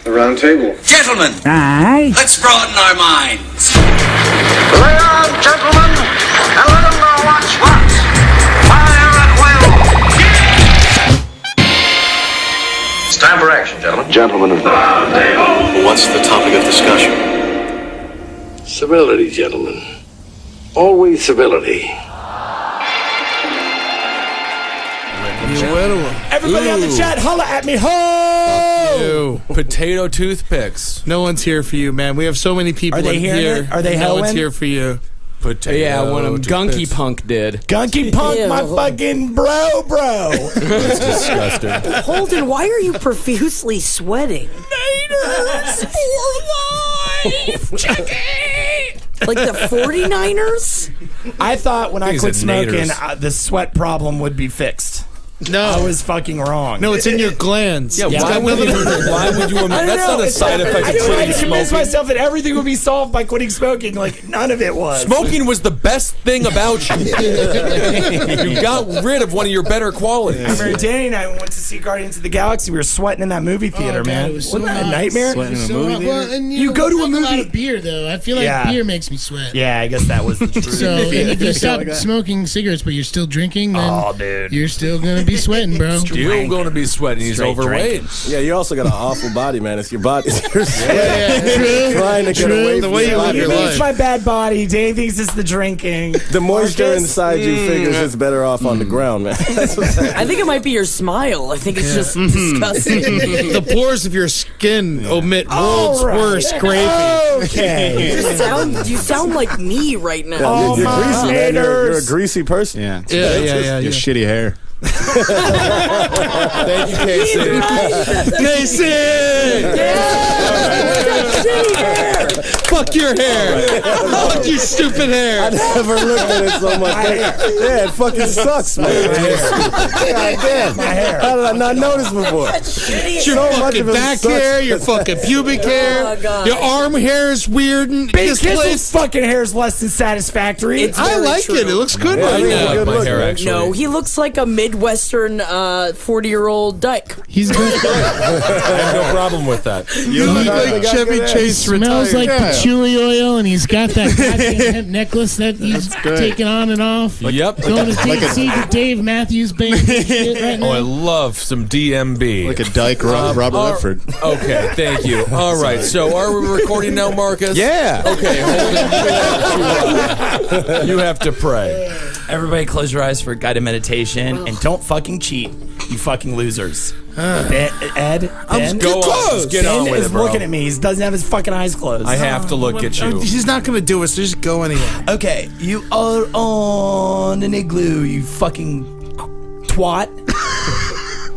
The Roundtable. Gentlemen, Aye. let's broaden our minds. Lay on, gentlemen, and let them know what's what. Fire at will. It's time for action, gentlemen. Gentlemen of the Roundtable. What's the topic of discussion? Civility, gentlemen. Always civility. Everybody on the chat, holla at me, ho! Potato toothpicks. No one's here for you, man. We have so many people Are they here. hearing it? Are they No one's hoeing? here for you. Potato Yeah, one of them Gunky toothpicks. Punk did. Gunky Punk, my fucking bro. That's disgusting. Holden, why are you profusely sweating? Niners for life! Like the 49ers? I thought when I These quit are smoking, naders. the sweat problem would be fixed. No. I was fucking wrong. No, it's in your glands. Yeah, Yeah. why would you I don't that's not know. a side effect of I quitting convinced smoking. myself that everything would be solved by quitting smoking. Like, none of it was. Smoking was the best thing about you. You got rid of one of your better qualities. I remember Danny and I went to see Guardians of the Galaxy. We were sweating in that movie theater, man. Wasn't that a nightmare? Well, and You go to a a lot movie- of beer though. I feel like beer makes me sweat. Yeah, I guess that was the truth. So if you stop smoking cigarettes but you're still drinking, then dude. you're still gonna be sweating, bro. You're going to be sweating. He's Straight overweight. Yeah, you also got an awful body, man. It's your body. You're True. trying to get away The from way you your live He your body. thinks life. my bad body. Danny thinks it's the drinking. The moisture Marcus? inside you figures it's better off on the ground, man. That's what I'm saying. I think it might be your smile. I think it's just disgusting. The pores of your skin omit All world's right. worst gravy. Okay. You sound like me right now. Oh, You're my greasy, man. You're a haters. greasy person. Yeah. Yeah. Your shitty hair. Thank you, Casey. Casey! Fuck your hair. Fuck your stupid hair. I never looked at it so much. Yeah, it fucking sucks, man. God damn. My hair. How did I not notice before? Your So much fucking of it back sucks. hair, your fucking pubic hair, Oh, God. your arm hair is weird and Ben Kissel's displaced. fucking hair is less than satisfactory. It's I very like true. it. It looks good Yeah, I right think it's now. a good my look, hair, man. actually. No, he looks like a Midwestern 40-year-old dyke. He's good. I have no problem with that. You look like Chevy Chase Smells retired. like patchouli oil, and he's got that goddamn hemp necklace that he's good. taking on and off. Yep. Going to see the Dave Matthews Band shit right Oh, I now. love some DMB. Like a dyke Robert Redford. Okay, thank you. All right, so are we recording now, Marcus? Yeah. Okay, Holden, you have to pray. Everybody close your eyes for a guided meditation and don't fucking cheat, you fucking losers. Ed, Ben, Go on, just get on Ben with is it, bro. looking at me. He doesn't have his fucking eyes closed. I have to look at you. He's not going to do it, so just go anyway. Okay, you are on an igloo, you fucking twat.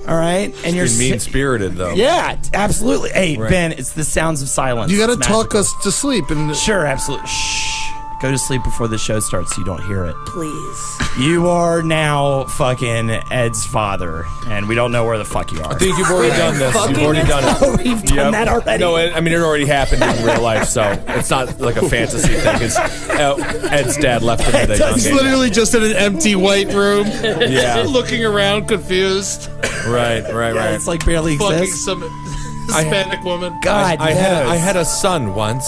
All right, and you're You're mean-spirited, though. Yeah, absolutely. Hey, Right. Ben, it's the sounds of silence. You got to It's talk magical. us to sleep. And Sure, absolutely. Shh. Go to sleep before the show starts so you don't hear it. Please. You are now fucking Ed's father, and we don't know where the fuck you are. I think you've already done this. You've already done it. We've done that already. No, I mean, it already happened in real life, so it's not like a fantasy thing. It's, Ed's dad left him at a young he's age. literally just in an empty white room. Yeah. Looking around, confused. Right. Yeah, it's like barely Fucking exists. some Hispanic woman. God, I knows. had a son once.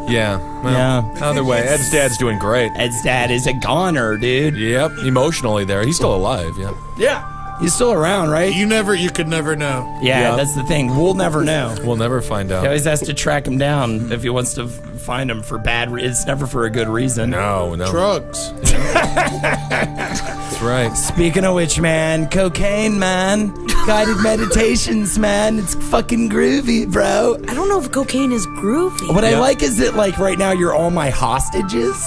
Yeah. Well, Yeah. Either way, Ed's dad's doing great. Ed's dad is a goner, dude. Yep. Emotionally there. He's still alive, yeah. Yeah. He's still around, right? You could never know. Yeah, Yeah. that's the thing. We'll never know. We'll never find He out. always has to track him down if he wants to find him for bad It's never for a good reason. No. Drugs. That's right. Speaking of which, man, cocaine, man. Guided meditations, man. It's fucking groovy, bro. I don't know if cocaine is groovy. What I like is that, like, right now you're all my hostages.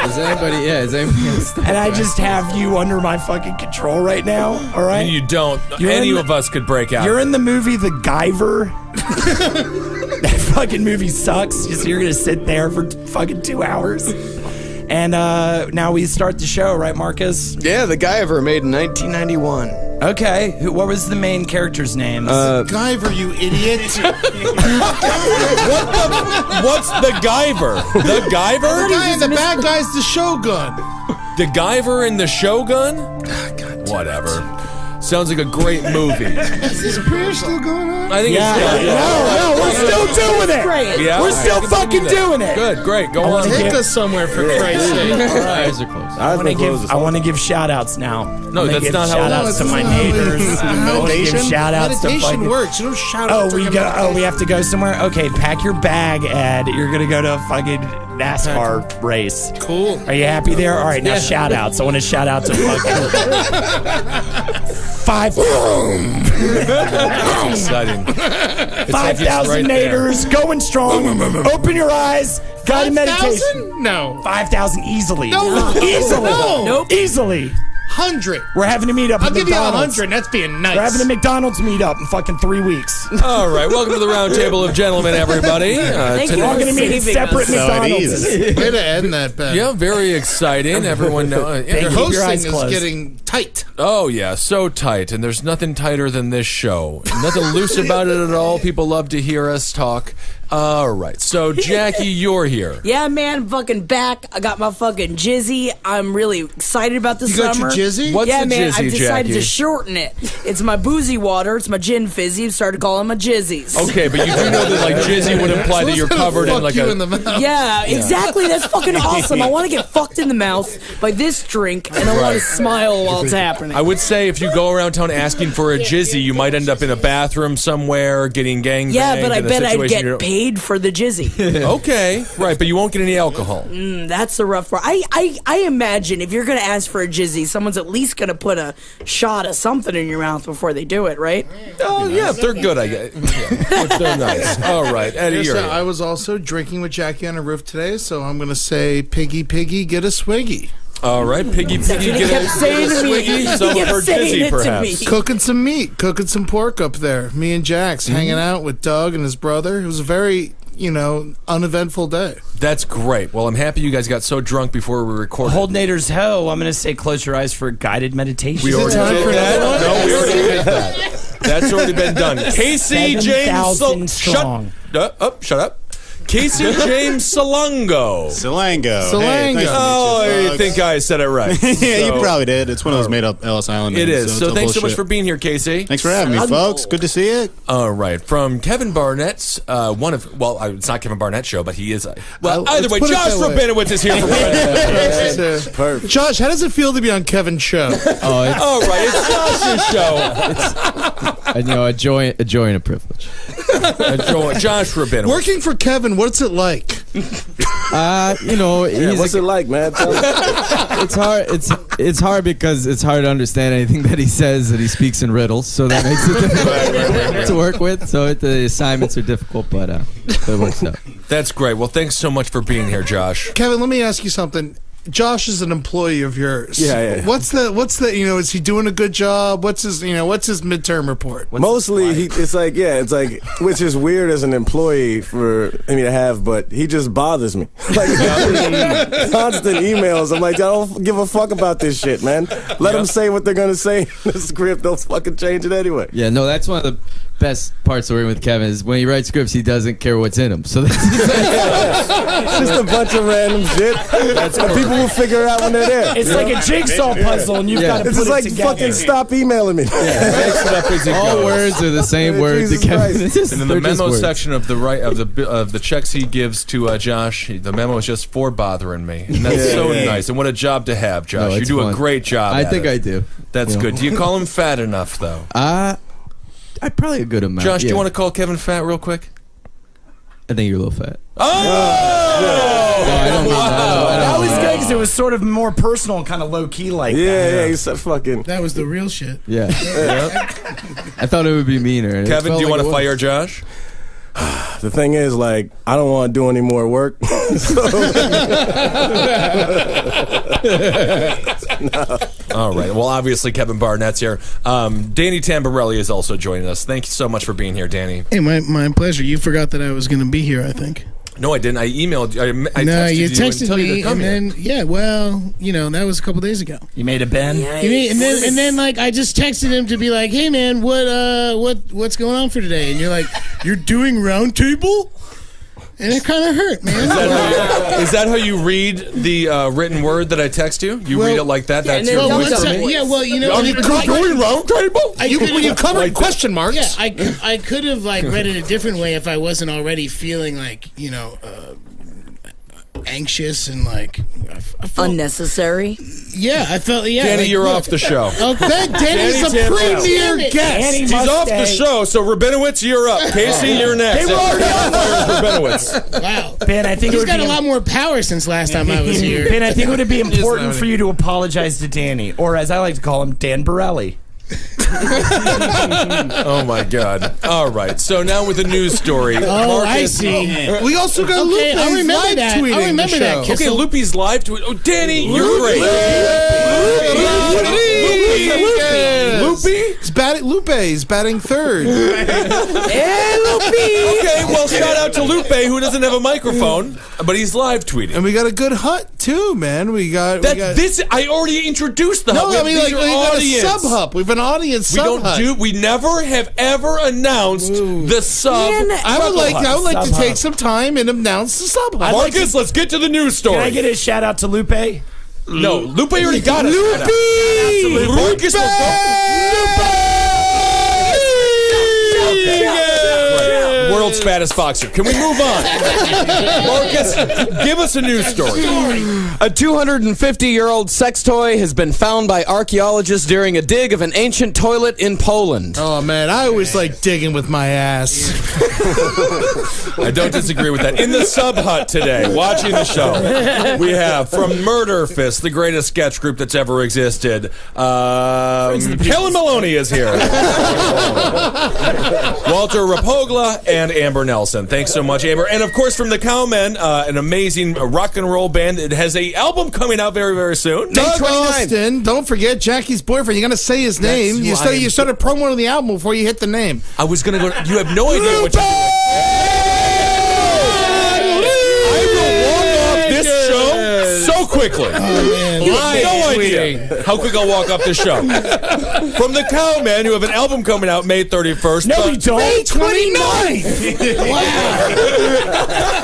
Is anybody else? And I just have you under my fucking control right now, all right? And you don't. You're Any in the- of us could break out. You're in the movie The Guyver. That fucking movie sucks. Just you're gonna sit there for fucking 2 hours. And now we start the show, right, Marcus? Yeah, the Guyver made in 1991. Okay. What was the main character's name? Guyver, you idiot. What's the Guyver? The Guyver? The bad guy's the Shogun. The Guyver and the Shogun? God, whatever. Sounds like a great movie. Is this prayer still going on? I think No, we're still doing it. Great. Yeah, We're still fucking doing it. Good, great. Go on. Take us somewhere for Christ's sake. Eyes are closed. I want to give shout outs now. No, that's not how it shout outs works. to my neighbors. I want to give shout outs to Meditation fucking. works. You don't shout out. We have to go somewhere. Okay, pack your bag, Ed. You're gonna go to a fucking NASCAR race. Cool. Are you happy there? All right, now shout outs. I want to shout out to fucking 5,000 naters going strong. Open your eyes. Guided meditation. No. 5,000 easily. No. Easily. No. Nope. Easily. 100. We're having a meetup. I'll at give you McDonald's. 100. That's being nice. We're having a McDonald's meetup in fucking 3 weeks. All right, welcome to the Roundtable of Gentlemen, everybody. Thank you We're all for going to meet at saving separate us. McDonald's. Way to end that, Ben. Yeah, very exciting. Everyone knows. Thank Your you. Keep your hosting eyes is closed. getting tight. Oh, yeah, so tight. And there's nothing tighter than this show. Nothing loose about it at all. People love to hear us talk. All right, so Jackie, you're here. Yeah, man, fucking back. I got my fucking jizzy. I'm really excited about this You got summer. your jizzy? What's yeah, the man, jizzy, I've decided Jackie? to shorten it. It's my boozy water. It's my gin fizzy. I've started calling them my jizzies. Okay, but you do know that like jizzy would imply that you're covered in Fuck like you a. in the mouth. Yeah, exactly. That's fucking awesome. I want to get fucked in the mouth by this drink, and I want to smile while it's happening. I would say if you go around town asking for a jizzy, you might end up in a bathroom somewhere getting gangbanged. Yeah, but I in a bet I'd situation get paid for the jizzy. Okay, right, but you won't get any alcohol. That's the rough part. I imagine if you're going to ask for a jizzy, someone's at least going to put a shot of something in your mouth before they do it, right? Oh yeah, if they're good, I guess. Yeah, if they're nice. All right, Eddie, Yes, you're I here. was also drinking with Jackie on a roof today, so I'm going to say, piggy, piggy, get a swiggy. All right, piggy, piggy, He get kept a saying to me. swiggy. He Some of kept her saying jizzy, it to perhaps. me. Cooking some meat, cooking some pork up there. Me and Jax hanging out with Doug and his brother. It was a very, uneventful day. That's great. Well, I'm happy you guys got so drunk before we recorded. Holdenators ho, I'm going to say close your eyes for guided meditation. We already time did for that. another one? No, we already did that. That's already been done. Casey James 7,000 strong. Shut up. Casey James Salongo. Salango. Salango. Hey, nice to Oh, meet you, I think I said it right. yeah, So- you probably did. It's one of those made-up Ellis Island It names, is. it's So all thanks so much bullshit. for being here, Casey. Thanks for having me, folks. Good to see you. All right, from Kevin Barnett's it's not Kevin Barnett's show, but he is. Either let's way, put it Josh that way. Rabinowitz is here for Barnett. Perfect. Josh, how does it feel to be on Kevin's show? Oh, it's, All right, it's Josh's show. a joy and a privilege. Josh Rabinowitz. Working for Kevin, what's it like? What's it like, man? It's hard. It's hard because it's hard to understand anything that he says. That he speaks in riddles, so that makes it difficult to work with. So the assignments are difficult, but it works out. That's great. Well, thanks so much for being here, Josh. Kevin, let me ask you something. Josh is an employee of yours. Yeah. What's the is he doing a good job? What's his midterm report? Mostly, it's like, which is weird as an employee for me to have, but he just bothers me. Like, constant emails. I'm like, I don't give a fuck about this shit, man. Let them say what they're going to say in the script. They'll fucking change it anyway. Yeah, no, that's one of the best parts of working with Kevin is when he writes scripts, he doesn't care what's in them. So that's Just a bunch of random shit. And people will figure it out when they're there. It's like a jigsaw puzzle, and you've got to It's put just like it together. fucking stop emailing me. Mix it up as it all goes. words are the same word to Jesus Kevin. Christ. It's just- And in the they're just memo words. section of the checks he gives to Josh, the memo is just for bothering me, and that's so nice. And what a job to have, Josh. No, You it's do a fun. great job. I at think it. I do. That's Yeah. good. Do you call him fat enough, though? I probably a good amount. Josh, do you yeah. want to call Kevin fat real quick? I think you're a little fat. Oh! No, I don't mean that. That was good because it was sort of more personal and kind of low key like that. Yeah, he said fucking. That was the real shit. Yeah. I thought it would be meaner. It Kevin, felt do you like want to it fire was. Josh? The thing is, like, I don't want to do any more work. All right. Well, obviously, Kevin Barnett's here. Danny Tamborelli is also joining us. Thank you so much for being here, Danny. Hey, my pleasure. You forgot that I was going to be here, I think. No, I didn't. I emailed you. I No, texted you you texted and told you me, to come and here. then that was a couple days ago. You made a Ben? And then like I just texted him to be like, "Hey man, what's going on for today?" And you're like, "You're doing Roundtable?" And it kind of hurt, man. Is that how you read the written word that I text you? You read it like that? That's your voice for me? Yeah, well, you know, You covered question marks. Yeah, I could have read it a different way if I wasn't already feeling anxious and I felt unnecessary. Yeah, I felt. Yeah, Danny, you're off the show. Danny's a premier guest. He's off the show, so Rabinowitz, you're up. Casey, you're next. They were already on Rabinowitz. Wow, Ben, I think he's got a lot more power since last time I was here. Ben, I think it would be important for you to apologize to Danny, or as I like to call him, Dan Borelli. Oh my God! All right, so now with the news story. Oh, Marcus, I see. We also got Lupe. I remember that. I remember that. Okay, Kissel. Loopy's live tweet. Oh, Danny, you're great. Loopy? Lupe's batting third. Hey, Loopy! Okay, well, shout out to Lupe, who doesn't have a microphone, but he's live tweeting. And we got a good hut too, man. I already introduced the hut. No, I mean, we got a sub hut. We've an audience sub hut. We never have ever announced the sub. I would like to take some time and announce the sub hut. Marcus, let's get to the news story. Can I get a shout out to Lupe? No, Lupe already got it. Lupe! Marcus will World's fattest boxer. Can we move on? Marcus, give us a news story. A 250-year-old sex toy has been found by archaeologists during a dig of an ancient toilet in Poland. Oh, man, I always like digging with my ass. I don't disagree with that. In the sub hut today, watching the show, we have from Murder Fist, the greatest sketch group that's ever existed. Helen Maloney is here. Walter Rapogla and Amber Nelson. Thanks so much, Amber. And of course, from the Cowmen, an amazing rock and roll band. It has an album coming out very, very soon. Doug Austin. Don't forget Jackie's boyfriend. You're going to say his name. You started promoting the album before you hit the name. I was going to go. You have no idea what you're doing. I will walk off this show so quickly. Oh, man. You have no idea how quick I'll walk off this show. From the Cowmen, who have an album coming out May 31st. No, we don't. May 29th. Wow.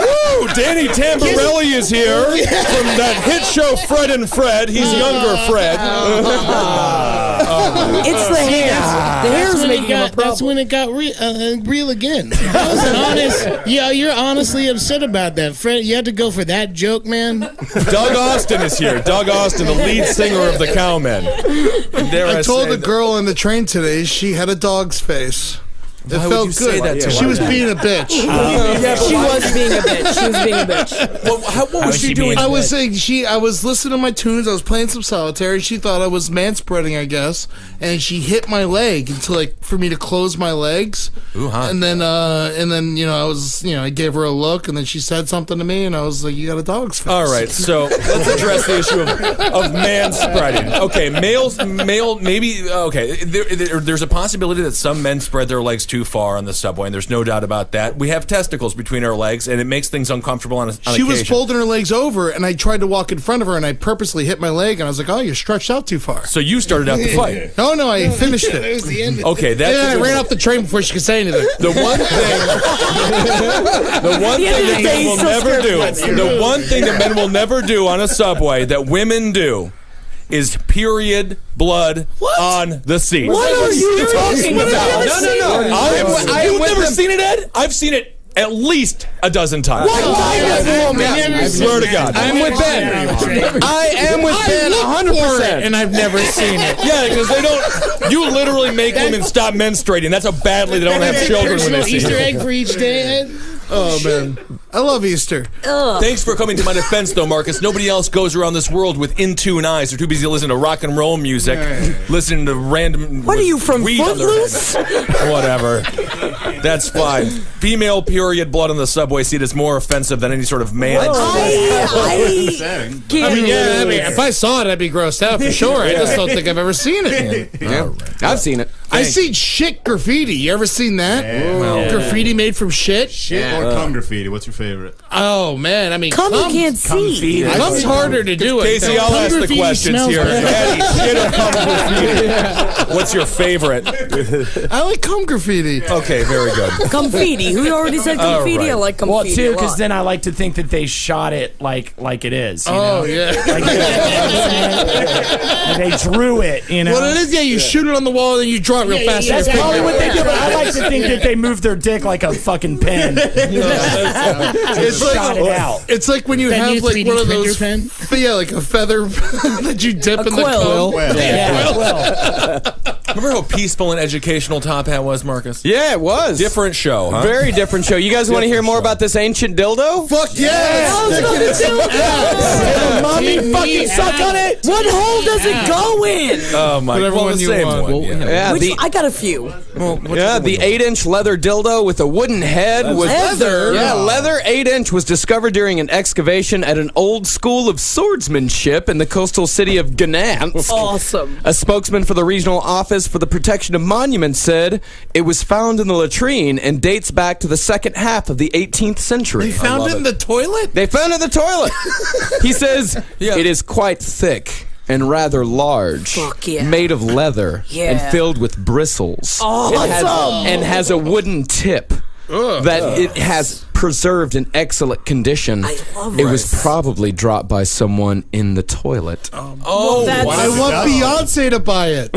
Woo! Danny Tamborelli is here from that hit show Fred and Fred. He's younger Fred. It's the hair. The hair's making him a problem. That's when it got real again. That was an honest. Yeah, you're honestly upset about that, Fred. You had to go for that joke, man. Doug Austin is here. Doug Austin, the lead singer of the Cowmen. I told the girl on the train today she had a dog's face. It Why felt would you good. say that to She her? was being a bitch. Yeah, she was being a bitch. She was being a bitch. What was she doing? I was saying I was listening to my tunes. I was playing some solitaire. She thought I was manspreading, I guess, and she hit my leg for me to close my legs. Ooh, huh. And then I was I gave her a look, and then she said something to me, and I was like, "You got a dog's face." All right, so let's address the issue of manspreading. Okay, maybe. Okay, there's a possibility that some men spread their legs too far on the subway, and there's no doubt about that. We have testicles between our legs, and it makes things uncomfortable on occasion. She was folding her legs over, and I tried to walk in front of her, and I purposely hit my leg, and I was like, "Oh, you're stretched out too far." So you started out the fight. No, I finished it. That was the end. Okay, that's. And then I ran off the train before she could say anything. The one thing that men will never do. The one thing that men will never do on a subway that women do is period blood on the seat. What are you talking about? No. You've never seen it, Ed? I've seen it at least a dozen times. I swear to God. I'm with Ben. I am with Ben 100%. And I've never seen it. Yeah, because they don't. You literally make women stop menstruating. That's how badly they don't have children when they see Easter it. egg for each day, Ed. Oh, man. I love Easter. Thanks for coming to my defense, though, Marcus. Nobody else goes around this world with in-tune eyes. They're too busy listening to rock and roll music, listening to random... What are you, from weed on their Footloose? head. Whatever. That's fine. Female period blood on the subway seat is more offensive than any sort of man. I can't. If I saw it, I'd be grossed out for sure. I just don't think I've ever seen it. I've seen it. I seen shit graffiti. You ever seen that? Yeah. Graffiti made from shit? Shit or cum graffiti? What's your favorite? Oh, man. I mean, Cum you can't see. Cum's harder to do it. Casey, I'll ask the questions here. Eddie, shit or cum graffiti? What's your favorite? I like cum graffiti. Okay, very good. Confetti. Who already said confetti? right. I like confetti. Well, too, a because lot. then I like to think that they shot it like it is. You Oh, know? yeah. Like, they drew it, you know. Well, it is, yeah, you shoot it on the wall and then you draw it real fast. That's probably what they do, but I like to think that they move their dick like a fucking pen. It's shot it out. It's like when you That have new like 3D one of printer those, pen? yeah, like a feather that you dip in the quill. quill. Remember how peaceful and educational Top Hat was, Marcus? Yeah, it was. Different show, huh? Very different show. You guys want to hear more about this ancient dildo? Fuck yeah! Mommy fucking suck on it. What hole does it go in? Oh my! Whatever Well, one the you same want. one. Yeah. Which, I got a few. Yeah, the 8-inch leather dildo with a wooden head was leather? Yeah, leather 8-inch was discovered during an excavation at an old school of swordsmanship in the coastal city of Gdansk. Awesome. A spokesman for the regional office for the protection of monuments said it was found in the latrine and dates back to the second half of the 18th century. They found it in the toilet? They found it in the toilet. He says it is quite thick and rather large, Fuck yeah. made of leather Yeah. and filled with bristles. Awesome. And has a wooden tip that it has preserved in excellent condition. I love it this. was probably dropped by someone in the toilet. Oh, that's- wow. I want Beyonce to buy it.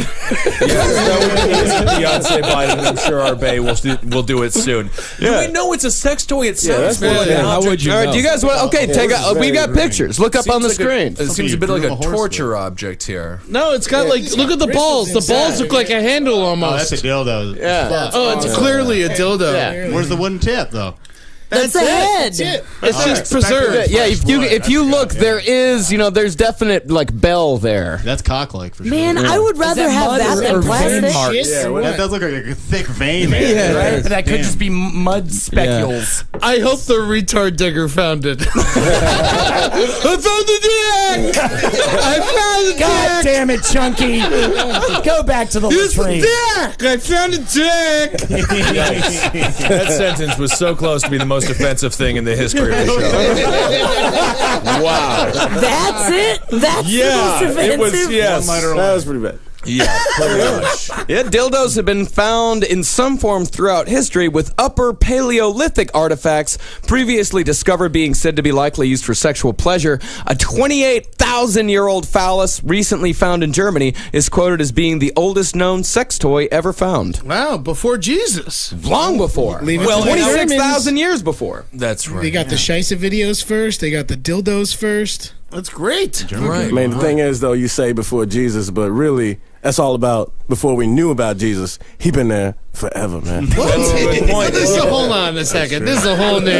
Beyonce bought it, and I'm sure our Bay will do it soon. Do we know it's a sex toy? It sounds more like an How object. would you All right, know? do you guys want? Okay, take a. We got pictures. Look up on the screen. It seems a bit like a torture object here. No, it's got like, look at the balls. The balls look like a handle Oh, almost. that's a dildo. Yeah. Oh, it's clearly a dildo. Yeah. Where's the wooden tip, though? That's the head. It's just preserved. Yeah, if you look, there is, there's definite like bell there. That's cock-like for sure. Man, I would rather have that than plastic. That does look like a thick vein. Right? But that could just be mud specules. I hope the retard digger found it. I found the dick! I found the God dick! damn it, Chunky. Go back to the Here's the latrine. dick! I found a dick! That sentence was so close to be the most offensive thing in the history of the show. Wow. That's it? That's the most offensive? It was, yes. That was pretty bad. Yeah, pretty much. Yeah, dildos have been found in some form throughout history, with Upper Paleolithic artifacts previously discovered being said to be likely used for sexual pleasure. A 28,000-year-old phallus recently found in Germany is quoted as being the oldest known sex toy ever found. Wow, before Jesus. Long before. Leave it Well, to the 26,000 years before. That's right. They got the Scheisse videos first. They got the dildos first. That's great. Right. I mean, the thing is, though, you say before Jesus, but really, that's all about before we knew about Jesus. He been there forever, man. That's a good point. Hold on a second. This is a whole new.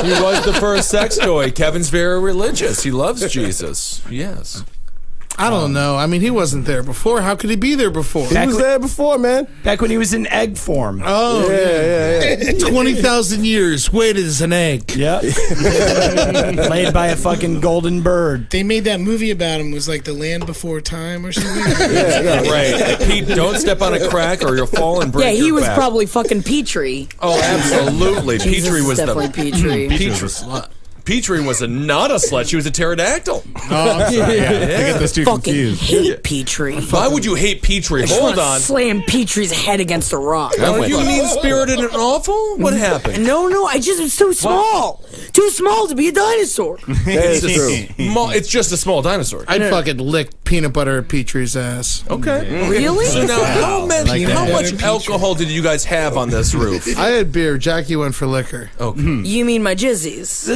He was the first sex toy. Kevin's very religious. He loves Jesus. Yes. I don't know. I mean, he wasn't there before. How could he be there before? He was there before, man. Back when he was in egg form. Oh, Yeah. 20,000 years waited as an egg. Yep. Laid by a fucking golden bird. They made that movie about him. Was like The Land Before Time or something. Right. Pete, don't step on a crack or you'll fall and break Yeah, he your was back. probably fucking Petrie. Oh, absolutely. Jesus Petrie was definitely the... Petrie. Petrie was not a slut. She was a pterodactyl. Oh, I'm sorry. I get those two Fucking confused. hate Petrie. Why would you hate Petrie? I just Hold wanna on. slam Petrie's head against a rock. Are you mean-spirited and awful? What happened? No, it's too small. Too small to be a dinosaur. It's just a small dinosaur. I'd fucking lick peanut butter at Petrie's ass. Okay. Really? So now, how much alcohol did you guys have on this roof? I had beer. Jackie went for liquor. Okay. You mean my jizzies?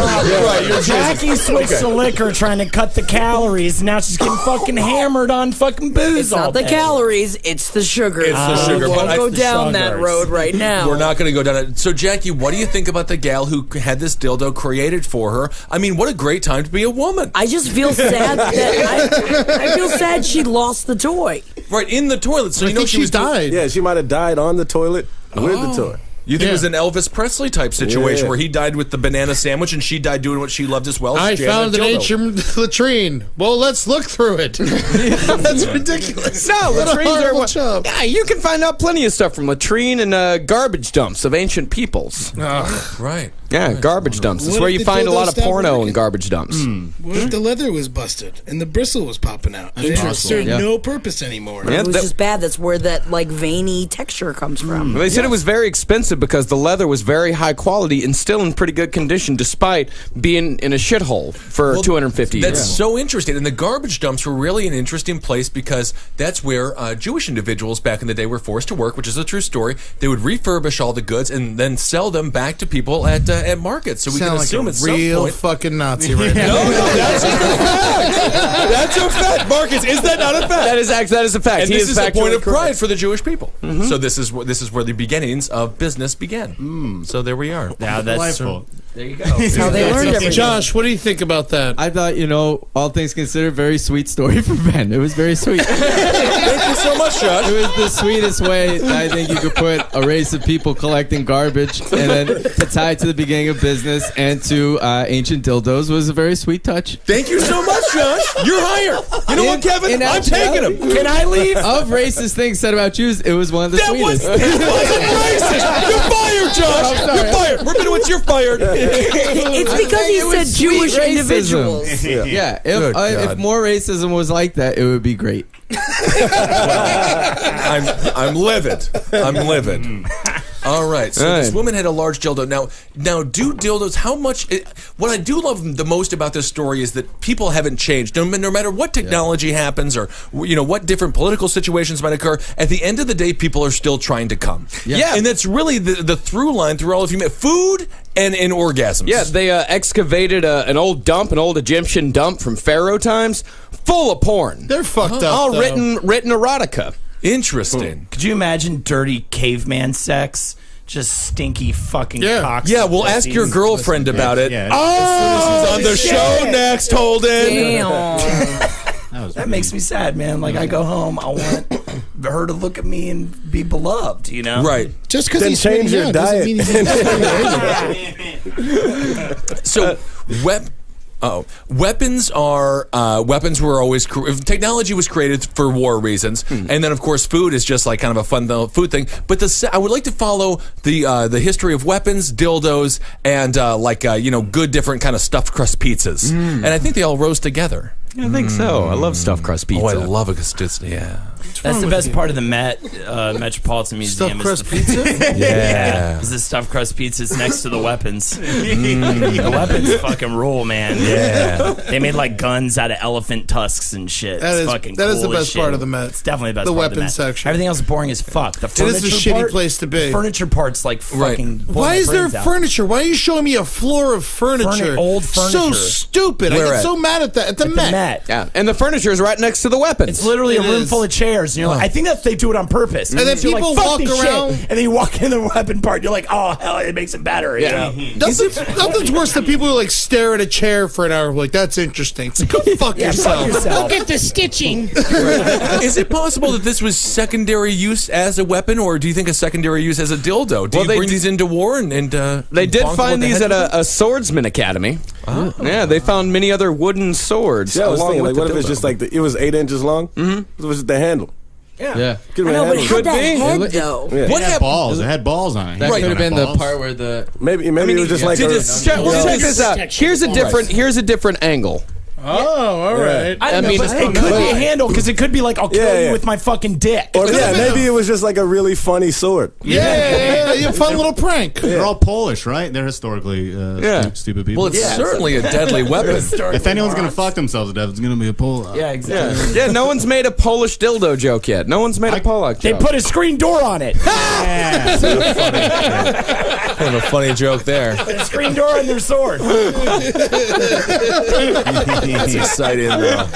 Right, you're Jackie switched to liquor trying to cut the calories. Now she's getting fucking hammered on fucking booze It's all not the day. calories, it's the sugar. It's the sugar, We but won't go down that sugars. road right now. We're not going to go down it. So, Jackie, what do you think about the gal who had this dildo created for her? I mean, what a great time to be a woman. I just feel sad that I feel sad she lost the toy. Right, in the toilet. So, I you know think she she was died. Yeah, she might have died on the toilet with the toy. You think it was an Elvis Presley type situation Yeah. where he died with the banana sandwich and she died doing what she loved as well? I jamming found an dildo. ancient latrine. Well, let's look through it. That's ridiculous. No, What a latrines are horrible job. Yeah, you can find out plenty of stuff from latrine and garbage dumps of ancient peoples. Right. Yeah, garbage dumps. It's What where if you the find a dildo lot of stopped porno in working? garbage dumps. What if the leather was busted and the bristle was popping out? And it served no purpose anymore. Yeah, It was that- just bad. That's where that like veiny texture comes from. They said it was very expensive because the leather was very high quality and still in pretty good condition despite being in a shithole for 250 years. That's so interesting. And the garbage dumps were really an interesting place because that's where Jewish individuals back in the day were forced to work, which is a true story. They would refurbish all the goods and then sell them back to people at markets. So we can Sound like assume a at some real point. fucking Nazi right now. No, that's a fact. That's a fact, Marcus. Is that not a fact? That is a fact. And He this is a factually point of correct. pride for the Jewish people. So this is where the beginnings of business began. So there we are. Now that's Delightful. there you go. That's how they learned everything. Josh, what do you think about that? I thought, all things considered, very sweet story for Ben. It was very sweet. Thank you so much, Josh. It was the sweetest way I think you could put a race of people collecting garbage, and then to tie it to the beginning of business and to ancient dildos was a very sweet touch. Thank you so much, Josh. You're hired. You know what, Kevin? in I'm taking him. actuality, Can I leave? Of racist things said about Jews, it was one of the That wasn't sweetest. racist. You're fired, Josh. You're fired. Rabinowitz, you're fired. It's because he It was said sweet Jewish racism. individuals. Yeah, Good if God. more racism was like that, it would be great. I'm livid. I'm livid. All right. So this Right. woman had a large dildo. Now, do dildos? How much? What I do love the most about this story is that people haven't changed. No matter what technology happens, or what different political situations might occur. At the end of the day, people are still trying to come. Yeah. And that's really the through line through all of humanity: food and orgasms. Yeah, they excavated an old Egyptian dump from Pharaoh times, full of porn. They're fucked up. All though. written erotica. Interesting. Could you imagine dirty caveman sex? Just stinky fucking cocks. Yeah, we'll ask your girlfriend about it. Yeah. Oh, on the show next, Holden. Damn. That makes me sad, man. Like I go home, I want her to look at me and be beloved. Right. Just because Then he's change sweating your out doesn't diet. mean he's So, weapons were always technology was created for war reasons, and then of course food is just like kind of a fun food thing. But I would like to follow the history of weapons, dildos, and good different kind of stuffed crust pizzas, and I think they all rose together. I think so. I love stuffed crust pizza. Oh, I love it. Yeah. That's the best part of the Metropolitan Museum. Stuffed crust is pizza? Yeah. Is the stuffed crust pizza is next to the weapons. The weapons fucking rule, man. Yeah. They made like guns out of elephant tusks and shit. That It's is- fucking that is cool the as best shit. part of the Met. It's definitely the best The part of the weapons Met. section. Everything else is boring as fuck. The It furniture is a shitty part, place to be. The furniture part's like fucking. blowing Why my is there brains out. furniture? Why are you showing me a floor of furniture? Old So furniture. stupid. Where I get at? so mad at that. At the At the Met. Met. Yeah, and the furniture is right next to the weapons. It's literally a It room is. full of chairs, and you're like, I think that they do it on purpose. And then So you're people like, fuck walk this around- shit. And then you walk in the weapon part, you're like, oh hell, it makes it better. Yeah. You know? Nothing's worse than people who like stare at a chair for an hour. Like that's interesting. It's like, go fuck Yeah, yourself. fuck yourself. Look at the stitching. Is it possible that this was secondary use as a weapon, or do you think a secondary use as a dildo? Do Well, you they bring d- these into war and They did bonk find with the these head at with it? a swordsman academy. Oh. Yeah, they found many other wooden swords. Yeah, I was along thinking, with like, what the if it's dildo. just like it was 8 inches long? Mm-hmm. It was just the handle. Yeah. Could I know, but it handle. had that be. head It- though. Yeah. What It had happened? balls. It had balls on it. That Right. could have been the Balls. part where the. Maybe it was just like did a, it- Check this out. Here's a different angle. Oh, all right. I don't know, mean, but it could be a handle because it could be like, I'll kill Yeah, you yeah. with my fucking dick. or yeah, maybe it was just like a really funny sword. Yeah, you fun little prank. They're all Polish, right? They're historically stupid people. Well, it's certainly a deadly weapon. if anyone's gonna fuck themselves to death, it's gonna be a Pole. Yeah, exactly. Yeah, no one's made a Polish dildo joke yet. No one's made a Polak They joke. put a screen door on it. Kind of a funny joke there. Put a screen door on their sword. That's exciting, though.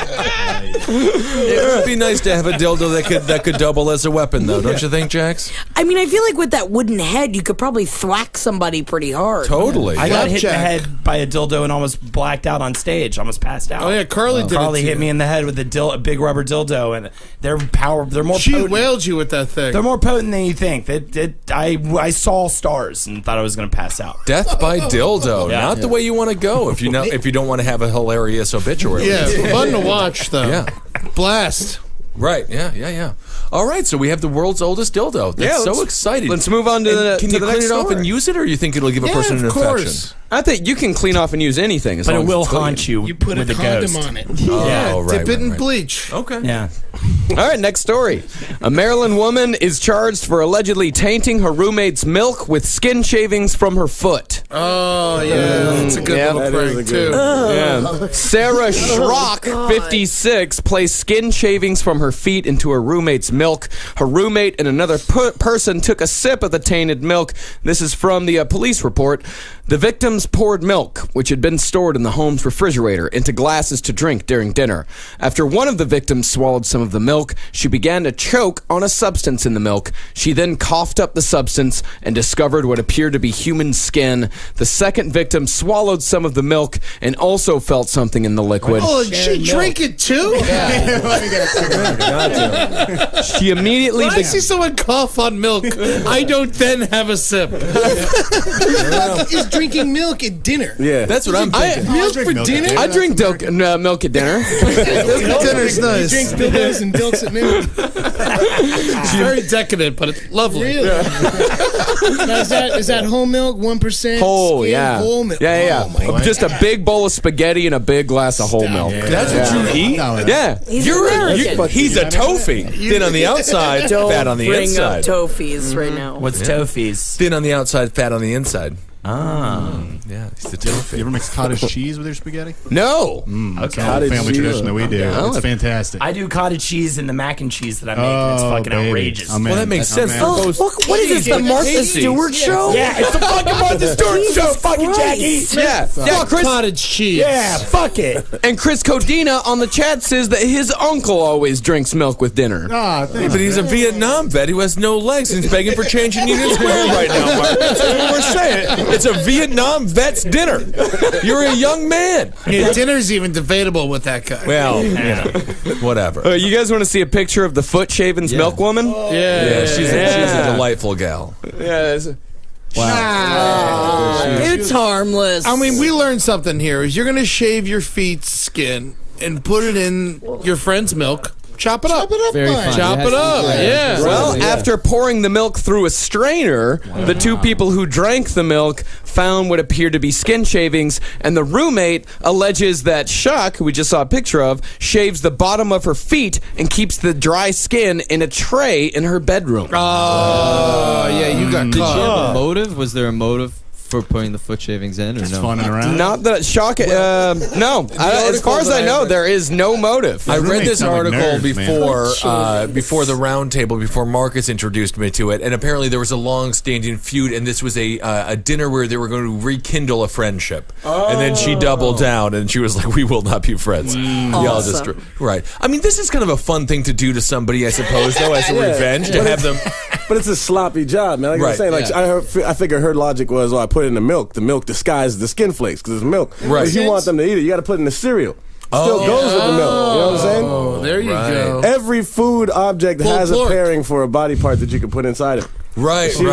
It would be nice to have a dildo that could double as a weapon, though, don't you think, Jax? I mean, I feel like with that wooden head, you could probably thwack somebody pretty hard. Totally. I got hit in the head by a dildo and almost blacked out on stage. Almost passed out. Oh yeah, Carly did. Carly hit me in the head with a big rubber dildo, and they're more. She potent. wailed you with that thing. They're more potent than you think. I saw stars and thought I was going to pass out. Death by dildo, not the way you want to go if you don't want to have a hilarious obituary. Yeah, fun to watch though. Yeah, blast. Right. Yeah. All right. So we have the world's oldest dildo. That's so exciting. Let's move on to the. Can you clean it off and use it, or you think it'll give a person an infection? I think you can clean off and use anything, but it will haunt you. You put with a the condom ghost on it. Dip it in bleach. Okay. Yeah. All right, next story. A Maryland woman is charged for allegedly tainting her roommate's milk with skin shavings from her foot. Oh, yeah. That's a good little prank, too. Yeah. Sarah Schrock, 56, placed skin shavings from her feet into her roommate's milk. Her roommate and another person took a sip of the tainted milk. This is from the police report. The victims poured milk, which had been stored in the home's refrigerator, into glasses to drink during dinner. After one of the victims swallowed some of the milk, she began to choke on a substance in the milk. She then coughed up the substance and discovered what appeared to be human skin. The second victim swallowed some of the milk and also felt something in the liquid. Oh, did she drink it too? She immediately... When I see someone cough on milk, I don't then have a sip. Is drinking milk at dinner? Yeah. That's what I'm thinking. Milk for dinner? I drink milk at dinner. Dinner's nice. You drink dildos and dilks at noon. It's very decadent, but it's lovely. Really? Now, is that whole milk, 1%? Whole, skim, yeah. Whole milk. Yeah. Oh, my God. Just a big bowl of spaghetti and a big glass of whole milk. That's what you eat? Yeah. He's a toffee. Thin on the outside, fat on the inside. Bring up tofies right now. What's tofies? Thin on the outside, fat on the inside. Yeah, it's the toffee. You ever mix cottage cheese with your spaghetti? No. That's a family tradition that we do. It's fantastic. I do cottage cheese and the mac and cheese that I make, and it's fucking outrageous. Well, that makes sense. What is this, the Martha Stewart show? Yeah, it's the fucking Martha Stewart show, fucking Jackie. Yeah, Chris. Cottage cheese. Yeah, fuck it. And Chris Codina on the chat says that his uncle always drinks milk with dinner. But he's a Vietnam vet who has no legs and he's begging for change in Union Square right now, Mark. That's what we're saying. It's a Vietnam vet's dinner. You're a young man. Yeah, dinner's even debatable with that guy. Well, whatever. You guys want to see a picture of the foot shavings milk woman? Yeah, she's a delightful gal. Yeah. Wow. It's harmless. I mean, we learned something here. Is you're going to shave your feet's skin and put it in your friend's milk. Chop it up. Very fun. Chop it up. Yeah. Well, after pouring the milk through a strainer, the two people who drank the milk found what appeared to be skin shavings, and the roommate alleges that Shuck, who we just saw a picture of, shaves the bottom of her feet and keeps the dry skin in a tray in her bedroom. Oh, yeah, you got Did she caught. have a motive? Was there a motive for putting the foot shavings in, or no? Funning around. Not that Shuck. No. As far as I know, there is no motive. I read this sound like article nerds, before the Roundtable, before Marcus introduced me to it, and apparently there was a long-standing feud, and this was a dinner where they were going to rekindle a friendship, and then she doubled down, and she was like, "We will not be friends." Y'all just right. I mean, this is kind of a fun thing to do to somebody, I suppose, though, as a revenge to have them. But it's a sloppy job, man. Like I was saying, like I figure her logic was, I put it in the milk. The milk disguises the skin flakes because it's milk. Right. If you want them to eat it, you got to put it in the cereal. Still goes with the milk. You know what I'm saying? Oh, there you go. Every food object has a pairing for a body part that you can put inside it. Right. You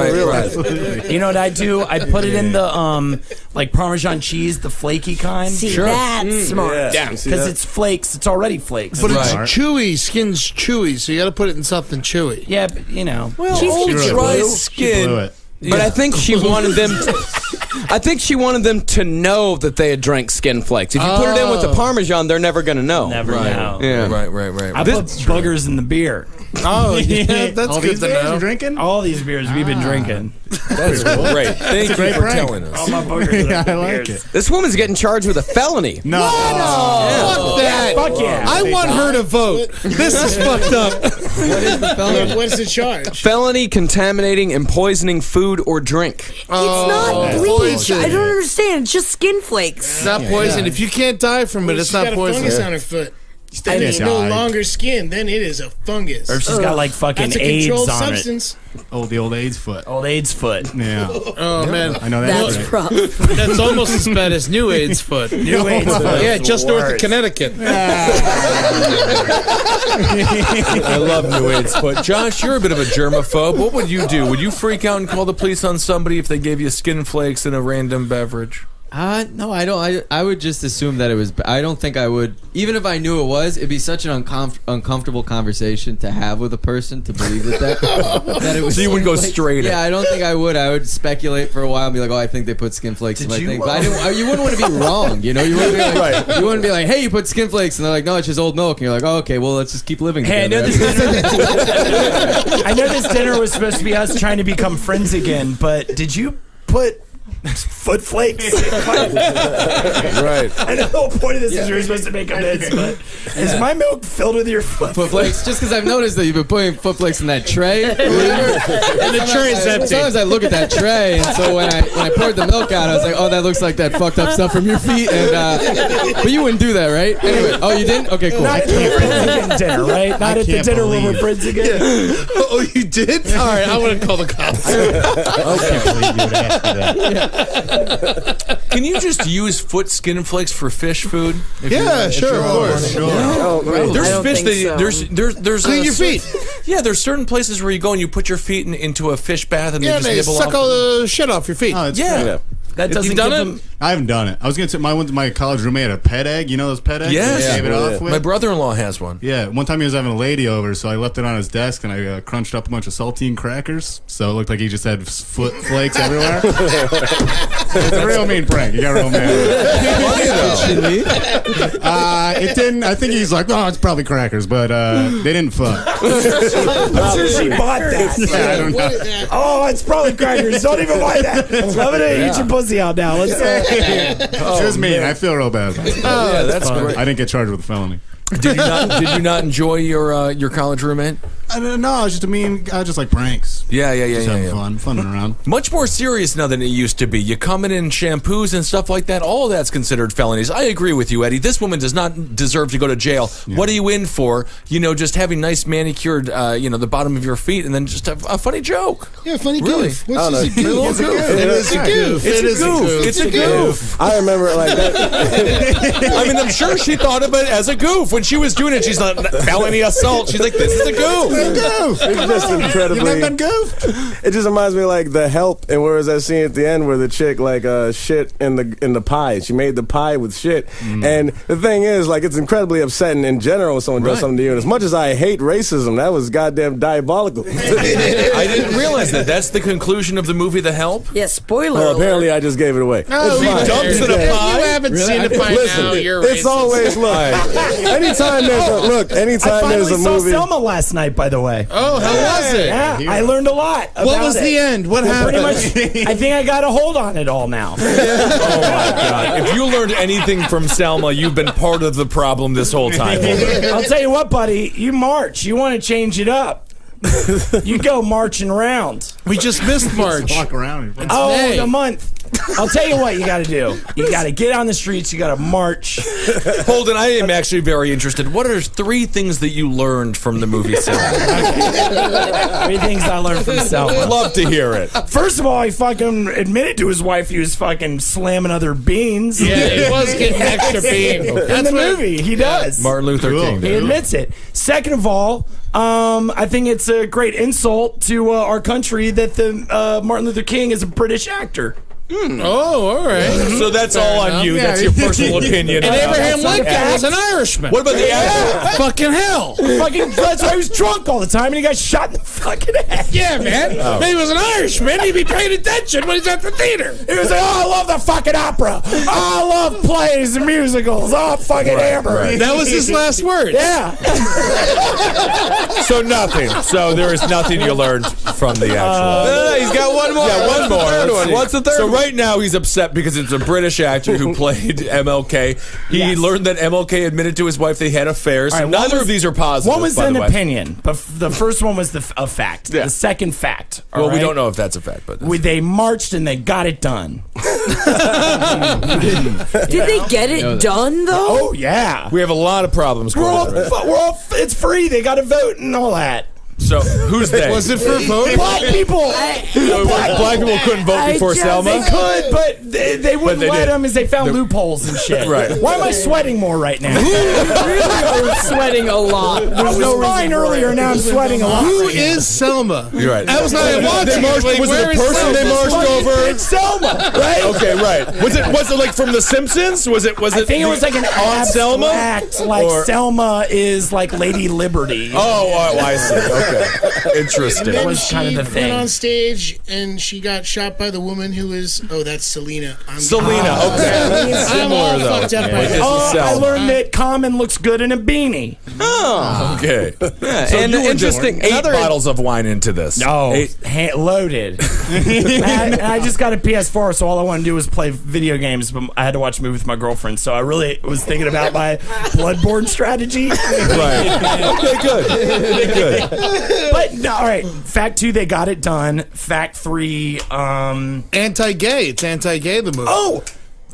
know what I do? I put it in the like Parmesan cheese, the flaky kind. See, that's smart. Yeah, because it's flakes. It's already flakes. But it's chewy. Skin's chewy, so you got to put it in something chewy. Yeah, but, you know. Well, old dry skin. But I think she wanted them to know that they had drank skin flakes. If you put it in with the Parmesan, they're never going to know. Never know. Yeah. Right. I put boogers in the beer. Oh, yeah, that's All good these to beers know. you're drinking? All these beers we've been drinking. That's great. Thank you for prank. telling us. All my boogers. Yeah, I like it. This woman's getting charged with a felony. No. Fuck that. Fuck yeah. I want her to vote. This is fucked up. What is the charge? Felony contaminating and poisoning food or drink. It's not bleach. poison. I don't understand. It's just skin flakes. It's not poison. If you can't die from it, it's She's not got a fungus poison. on her foot. Then it's no longer skin. Then it is a fungus. Or she's got like fucking That's a AIDS controlled on substance. The old AIDS foot. Old AIDS foot. Yeah. Oh man, I know that's That's right. rough. that's almost as bad as New AIDS foot. New AIDS foot. Yeah, just north of Connecticut. I love New AIDS foot. Josh, you're a bit of a germaphobe. What would you do? Would you freak out and call the police on somebody if they gave you skin flakes in a random beverage? No, I don't. I would just assume that it was. I don't think I would. Even if I knew it was, it'd be such an uncomfortable conversation to have with a person to believe that it was. So you would go straight. Yeah, I don't think I would. I would speculate for a while and be like, "Oh, I think they put skin flakes in my thing." But you wouldn't want to be wrong, you know. You wouldn't be like, you wouldn't be like, "Hey, you put skin flakes," and they're like, "No, it's just old milk," and you're like, "Oh, okay, well, let's just keep living." Hey, I know this dinner was supposed to be us trying to become friends again, but did you put foot flakes? Right. I know the whole point of this is you're supposed to make amends, but is my milk filled with your foot flakes? Just because I've noticed that you've been putting foot flakes in that tray, and the tray is empty. Sometimes I look at that tray, and so when I poured the milk out, I was like, "Oh, that looks like that fucked up stuff from your feet." And but you wouldn't do that, right? Anyway, oh, you didn't? Okay, cool. Not at the friends again dinner, right? Not at the dinner when we're friends again. Oh, you did? All right, I'm gonna call the cops. I can't believe you would ask me that. Can you just use foot skin flakes for fish food? Yeah, sure, of course. There's fish that there's Clean your feet. Yeah, there's certain places where you go and you put your feet into a fish bath and Yeah, they they just nibble suck off. all the shit off your feet. Oh, it's Yeah. great. That doesn't You've done give it? them. I haven't done it. I was going to say my college roommate had a pet egg. You know those pet eggs? Yes. They gave it off with? My brother-in-law has one. Yeah, one time he was having a lady over, so I left it on his desk and I crunched up a bunch of saltine crackers, so it looked like he just had foot flakes everywhere. It's a real mean prank. You got real mad. It didn't. I think he's like, "Oh, it's probably crackers," but they didn't fuck. I'm sure she bought that. Yeah, I don't know. Oh, it's probably crackers. Don't even buy that. Let me eat your pussy out now. Let's It was mean. I feel real bad about it. Yeah, that's great. I didn't get charged with a felony. Did you not enjoy your college roommate? I don't know. I was just I just like pranks. Yeah. Just having fun around. Much more serious now than it used to be. You come in shampoos and stuff like that. All of that's considered felonies. I agree with you, Eddie. This woman does not deserve to go to jail. Yeah. What are you in for? Just having nice manicured, the bottom of your feet, and then just a funny joke. Yeah, funny Really? goof. What's this? It is a goof. It's a goof. I remember it like that. I mean, I'm sure she thought of it as a goof when she was doing it. She's like, felony assault. She's like, this is a goof. It's just incredibly. You never been goofed? It just reminds me of, like, The Help, and where was that scene at the end where the chick like shit in the pie. She made the pie with shit, and the thing is, like, it's incredibly upsetting in general when someone does something to you. And as much as I hate racism, that was goddamn diabolical. I didn't realize that. That's the conclusion of the movie The Help? Yeah, spoiler Well, alert. apparently I just gave it away. Oh, It's fine. dumps in a pie? You haven't seen the pie Listen, now. You're it's racist. always anytime there's a anytime I there's finally a saw movie. Selma last night, by the way. Oh, how was it? Yeah, I learned a lot. What was the end? What happened? Pretty much, I think I got a hold on it all now. Oh, my God. If you learned anything from Selma, you've been part of the problem this whole time. I'll tell you what, buddy. You march. You want to change it up. You go marching around. We just missed March. Walk around. Oh, May. the month. I'll tell you what you got to do. You got to get on the streets. You got to march. Holden, I am actually very interested. What are 3 things that you learned from the movie Selma? 3 things I learned from Selma. Love to hear it. First of all, he fucking admitted to his wife he was fucking slamming other beans. Yeah, he was getting extra beam. In the movie, he does. Martin Luther King. He admits it. Second of all, I think it's a great insult to our country that the Martin Luther King is a British actor. Oh, all right. So that's all on you. That's your personal opinion. And Abraham That's not a Lincoln fact. was an Irishman. What about the accent? Fucking hell. That's why he was drunk all the time and he got shot in the fucking head. Yeah, man. If he was an Irishman, he'd be paying attention when he's at the theater. He was like, oh, I love the fucking opera. Oh, I love plays and musicals. Oh, I'm fucking hammered. That was his last word. Yeah. So nothing. So there is nothing you learned from the actual. No, he's got one more. Yeah, one more. What's the third So one? right now he's upset because it's a British actor who played MLK. He learned that MLK admitted to his wife they had affairs. All right, Neither one of these are positive. One was by an the way. opinion, but the first one was a fact. Yeah. The second fact. Well, all we right? don't know if that's a fact, but They marched and they got it done. Did they get it done though? Oh yeah. We have a lot of problems. We're all, it's free. They got to vote and all that. So who's they? Was it for voting? Black people. Black people couldn't vote before Selma? They could, but they wouldn't they let did. them as they found loopholes and shit. Right. Why am I sweating more right now? You really are sweating a lot. I was fine earlier, now I'm sweating a lot. Who is Selma? You're right. I was not watching. Was it a person they marched over? It's Selma, right? Okay, right. Was it like from The Simpsons? Was it? I think it was like an on Selma? abstract, like Selma is like Lady Liberty. Oh, I see. Okay. Interesting. And then was she kind of the went thing. on stage and she got shot by the woman who is. Oh, that's Selena. Selena. Okay. I'm all fucked up right now. I Selma. learned that Common looks good in a beanie. Oh. Okay. So and you were interesting. just 8 bottles of wine into this. No, 8. loaded. and I just got a PS4, so all I wanted to do was play video games. But I had to watch a movie with my girlfriend, so I really was thinking about my Bloodborne strategy. Right. Okay, good. But no, all right. Fact 2, they got it done. Fact 3, Anti-gay. It's anti-gay, the movie. oh,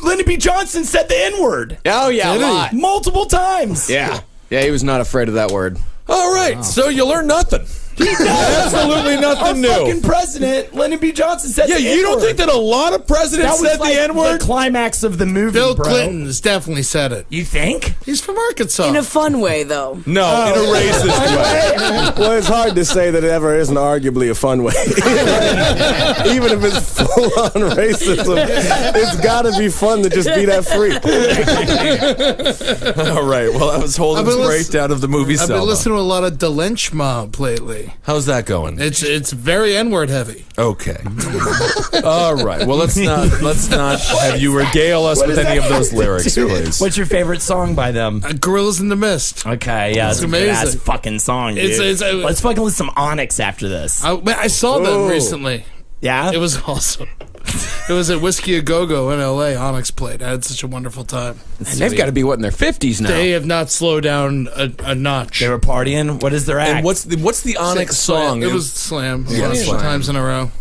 Lyndon B. Johnson said the N-word Oh yeah, a lot. multiple times. Yeah, he was not afraid of that word. All right. So you learned nothing. Absolutely Our nothing new. fucking president, Lyndon B. Johnson, said Yeah, the you don't N-word. think that a lot of presidents That was said like the N-word? the climax of the movie, Bill bro. Clinton's definitely said it. You think? He's from Arkansas. In a fun way, though. No, in a racist way. Well, it's hard to say that it ever isn't arguably a fun way. Even if it's full-on racism, it's got to be fun to just be that free. All right. Well, that was Holden's breakdown of the movie I've Selma. been listening to a lot of DeLynch Mob lately. How's that going? It's very N-word heavy. Okay. All right. Well, let's not have you regale us with any of those lyrics, please. What's your favorite song by them? Gorillas in the Mist. Okay, yeah, It's it's a good ass amazing. fucking song, dude. Let's fucking listen to some Onyx after this. I saw them recently. Yeah? It was awesome. It was at Whiskey A Go-Go in L.A. Onyx played. I had such a wonderful time. And they've got to be in their 50s now. They have not slowed down a notch. They were partying. What is their act? And what's the Onyx song? It was Slam. Yeah, a bunch Slam. of times in a row.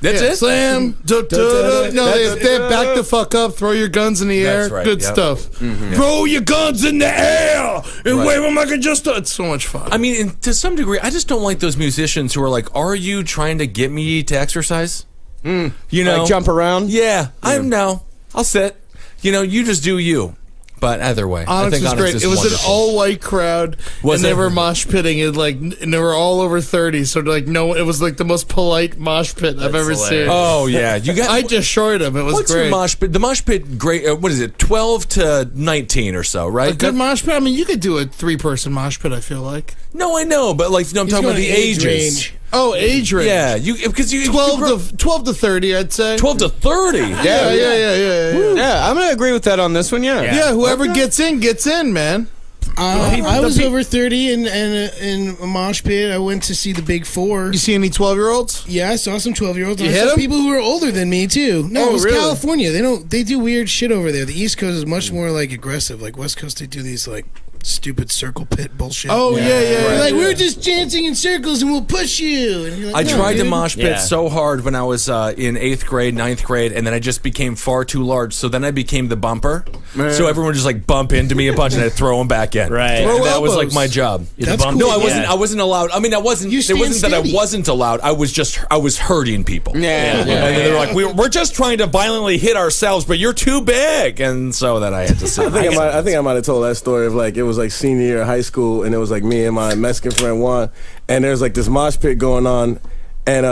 That's it? Slam. No, they back the fuck up. Throw your guns in the air. That's right, Good yep. stuff. Throw your guns in the air and Right. wave them like a just. It's so much fun. I mean, to some degree, I just don't like those musicians who are like, "Are you trying to get me to exercise?" You know, Like jump around? Yeah, I'll sit. You know, you just do you. But either way, I Onyx think was Onyx great. is It was wonderful. an all-white crowd, Was and they it? were mosh pitting. And they were all over 30. So like, no, it was like the most polite mosh pit I've ever seen. Oh yeah, you got. I destroyed them. It was What's great. your mosh pit? The mosh pit, great. What is it? 12 to 19 or so, right? A good mosh pit. I mean, you could do a 3-person mosh pit. I feel like. No, I know, but like, I'm talking about the ages. Range. Oh, age range. Yeah, because you 12 to 30, I'd say. 12 to 30. Yeah. Yeah, I'm going to agree with that on this one, Yeah, whoever gets in, man. I was over 30 in a mosh pit. I went to see the Big Four. You see any 12-year-olds? Yeah, I saw some 12-year-olds. You I hit saw 'em? people who were older than me too. No, Oh, it was really? California. They do weird shit over there. The East Coast is much more like aggressive. Like West Coast, they do these like stupid circle pit bullshit. Oh, yeah. They're like, we're just dancing in circles and we'll push you. And you're like, I no, tried to dude. mosh pit so hard when I was in 8th grade, 9th grade, and then I just became far too large. So then I became the bumper. So everyone would just like bump into me a bunch and I'd throw them back in. Right. And Throw that was like elbows. my job. That's cool. No, I wasn't. Yeah. I wasn't allowed. I mean, I wasn't. You It stand wasn't that I steady. wasn't allowed. I was hurting people. Yeah. And they were like, we're just trying to violently hit ourselves, but you're too big, and so then I had to sit. I think I might have told that story of like it was like senior year of high school and it was like me and my Mexican friend Juan and there's like this mosh pit going on and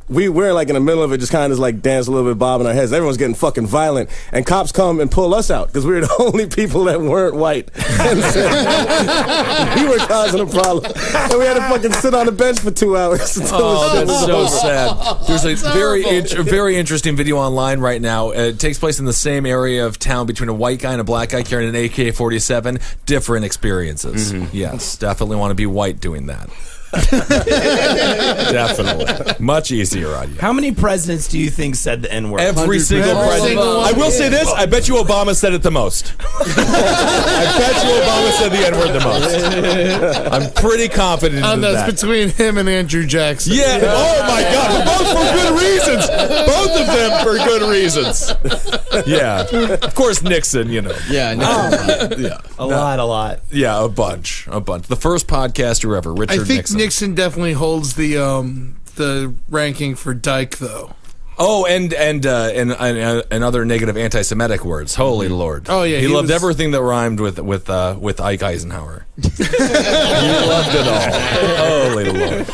we're like in the middle of it just kind of like dance a little bit bobbing our heads. Everyone's getting fucking violent and cops come and pull us out because we were the only people that weren't white. And so, we were causing a problem and we had to fucking sit on the bench for 2 hours. Oh, that's so sad. There's a very interesting video online right now. It takes place in the same area of town between a white guy and a black guy carrying an AK-47. Different experiences. Yes, definitely want to be white doing that. Definitely. Much easier on you. How many presidents do you think said the N-word? Every single president. I will say this. I bet you Obama said it the most. I bet you Obama said the N-word the most. I'm pretty confident in that's that. between him and Andrew Jackson. Yeah. Oh, my God. Both for good reasons. Both of them for good reasons. Yeah. Of course, Nixon, you know. Yeah, Yeah. A lot. Yeah, a bunch. The first podcaster ever, Richard I think Nixon. Nixon definitely holds the ranking for dyke, though. Oh, and other negative anti-Semitic words. Holy Lord! Oh yeah, he loved everything that rhymed with Ike Eisenhower. He loved it all. Holy Lord!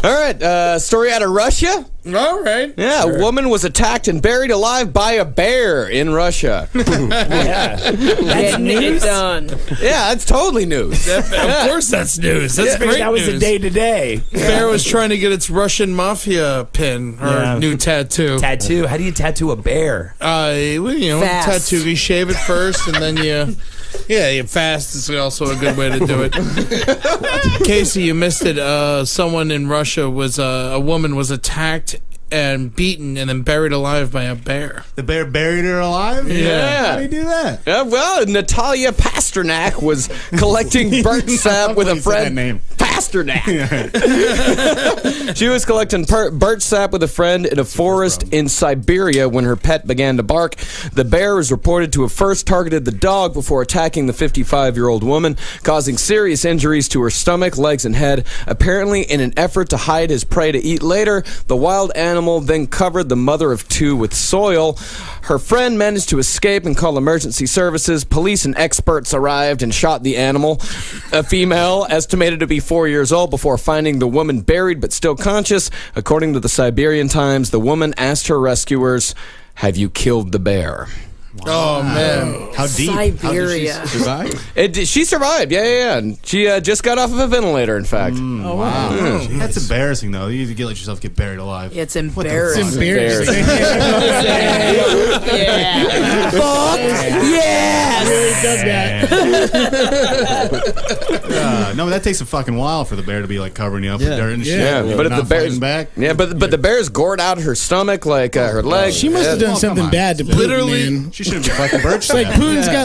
All right, story out of Russia. All right. Yeah, a woman was attacked and buried alive by a bear in Russia. That's news. Done. Yeah, that's totally news. Of course, that's news. That's great That was news. a day-to-day. Bear was trying to get its Russian mafia pin or new tattoo. Tattoo? How do you tattoo a bear? Fast. Tattoo. You shave it first, and then you fast is also a good way to do it. Casey, you missed it. Someone in Russia a woman was attacked and beaten and then buried alive by a bear. The bear buried her alive? Yeah. How do you do that? Well, Natalia Pasternak was collecting burnt sap with a friend. Name. Pasternak. She was collecting burnt sap with a friend in a forest in Siberia when her pet began to bark. The bear was reported to have first targeted the dog before attacking the 55-year-old woman, causing serious injuries to her stomach, legs, and head. Apparently, in an effort to hide his prey to eat later, the wild animal then covered the mother of two with soil. Her friend managed to escape and call emergency services. Police and experts arrived and shot the animal, a female estimated to be 4 years old, before finding the woman buried but still conscious. According to the Siberian Times, the woman asked her rescuers, "Have you killed the bear?" Oh, man. How deep? Siberia. How did she survive? She survived, yeah. And she just got off of a ventilator, in fact. Oh, wow. That's embarrassing, though. You need to let yourself get buried alive. Yeah, it's embarrassing. It's embarrassing. Yeah. Fuck yes. No, that takes a fucking while for the bear to be like covering you up with dirt and shit. Yeah, but if Not the bear's fighting back. Yeah, but the bear's gored out her stomach, like her leg. She must have done something bad to Putin, Literally, man. She shouldn't be fucking birch. Like Putin's got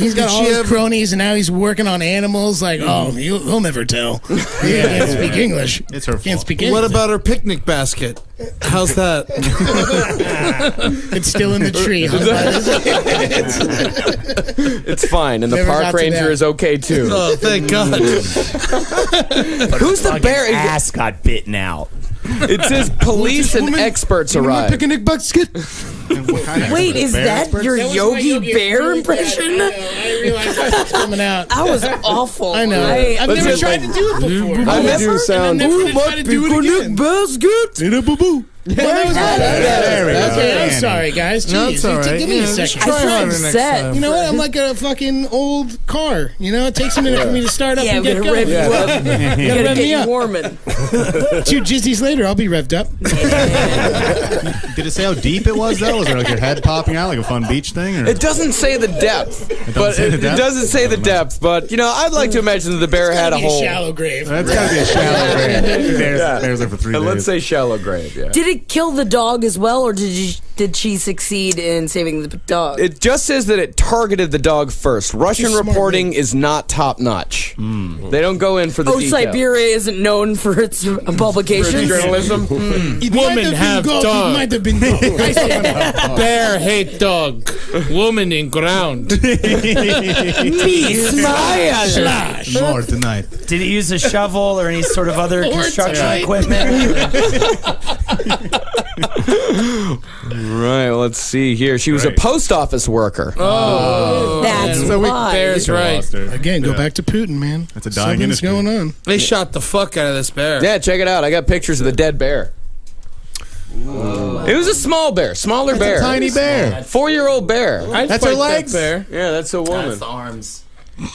he's got all his cronies and now he's working on animals. Like, he'll never tell. He can't speak English. It's her Can't fault. speak English. what about her picnic basket? How's that? It's still in the tree. It's fine, and the Never got park to ranger that. is okay too. Oh, thank God. Who's the bear? Ass got bitten out. It says police and experts arrived. Picnic basket. Wait, is that your Yogi Bear impression? I realized that's coming out. That was awful. I know. I've Let's never just tried to do it before. I never And I never tried to do it again. basket. Well, that was There we go. Okay, I'm Danny. sorry, guys. Jeez, No, it's all right. give me a second. I feel upset. You know what? I'm like a fucking old car. You know, it takes a minute for me to start up Yeah, and we get gotta rev going. you up. You Gotta gotta rev me get up. you warming. 2 jizzies later, I'll be revved up. Did it say how deep it was, though? Was there like your head popping out like a fun beach thing? Or? It doesn't say the depth, but say the it depth? doesn't say the depth. But I'd like to imagine that the bear had a Be a hole. shallow grave. That's got to be a shallow grave. Bear's there for 3 days. Let's say shallow grave. Yeah. Did it kill the dog as well, or did she succeed in saving the dog? It just says that it targeted the dog first. Russian Smart reporting move. is not top notch. They don't go in for the details. Siberia isn't known for its publications. Journalism. Woman have dog. Might have been gold. I said Bear hate dog. Woman in ground. Me smile. slash. More tonight. Did he use a shovel or any sort of other construction tonight. equipment? Right, let's see here. She was a post office worker. That's why. Bear's right. Again, go back to Putin, man. That's a dying Something's industry. going on. They shot the fuck out of this bear. Yeah, check it out. I got pictures of the dead bear. It was a small bear, smaller bear. Tiny bear. 4-year-old bear. I'd That's fight her legs? that bear. Yeah, that's a woman. That's the arms.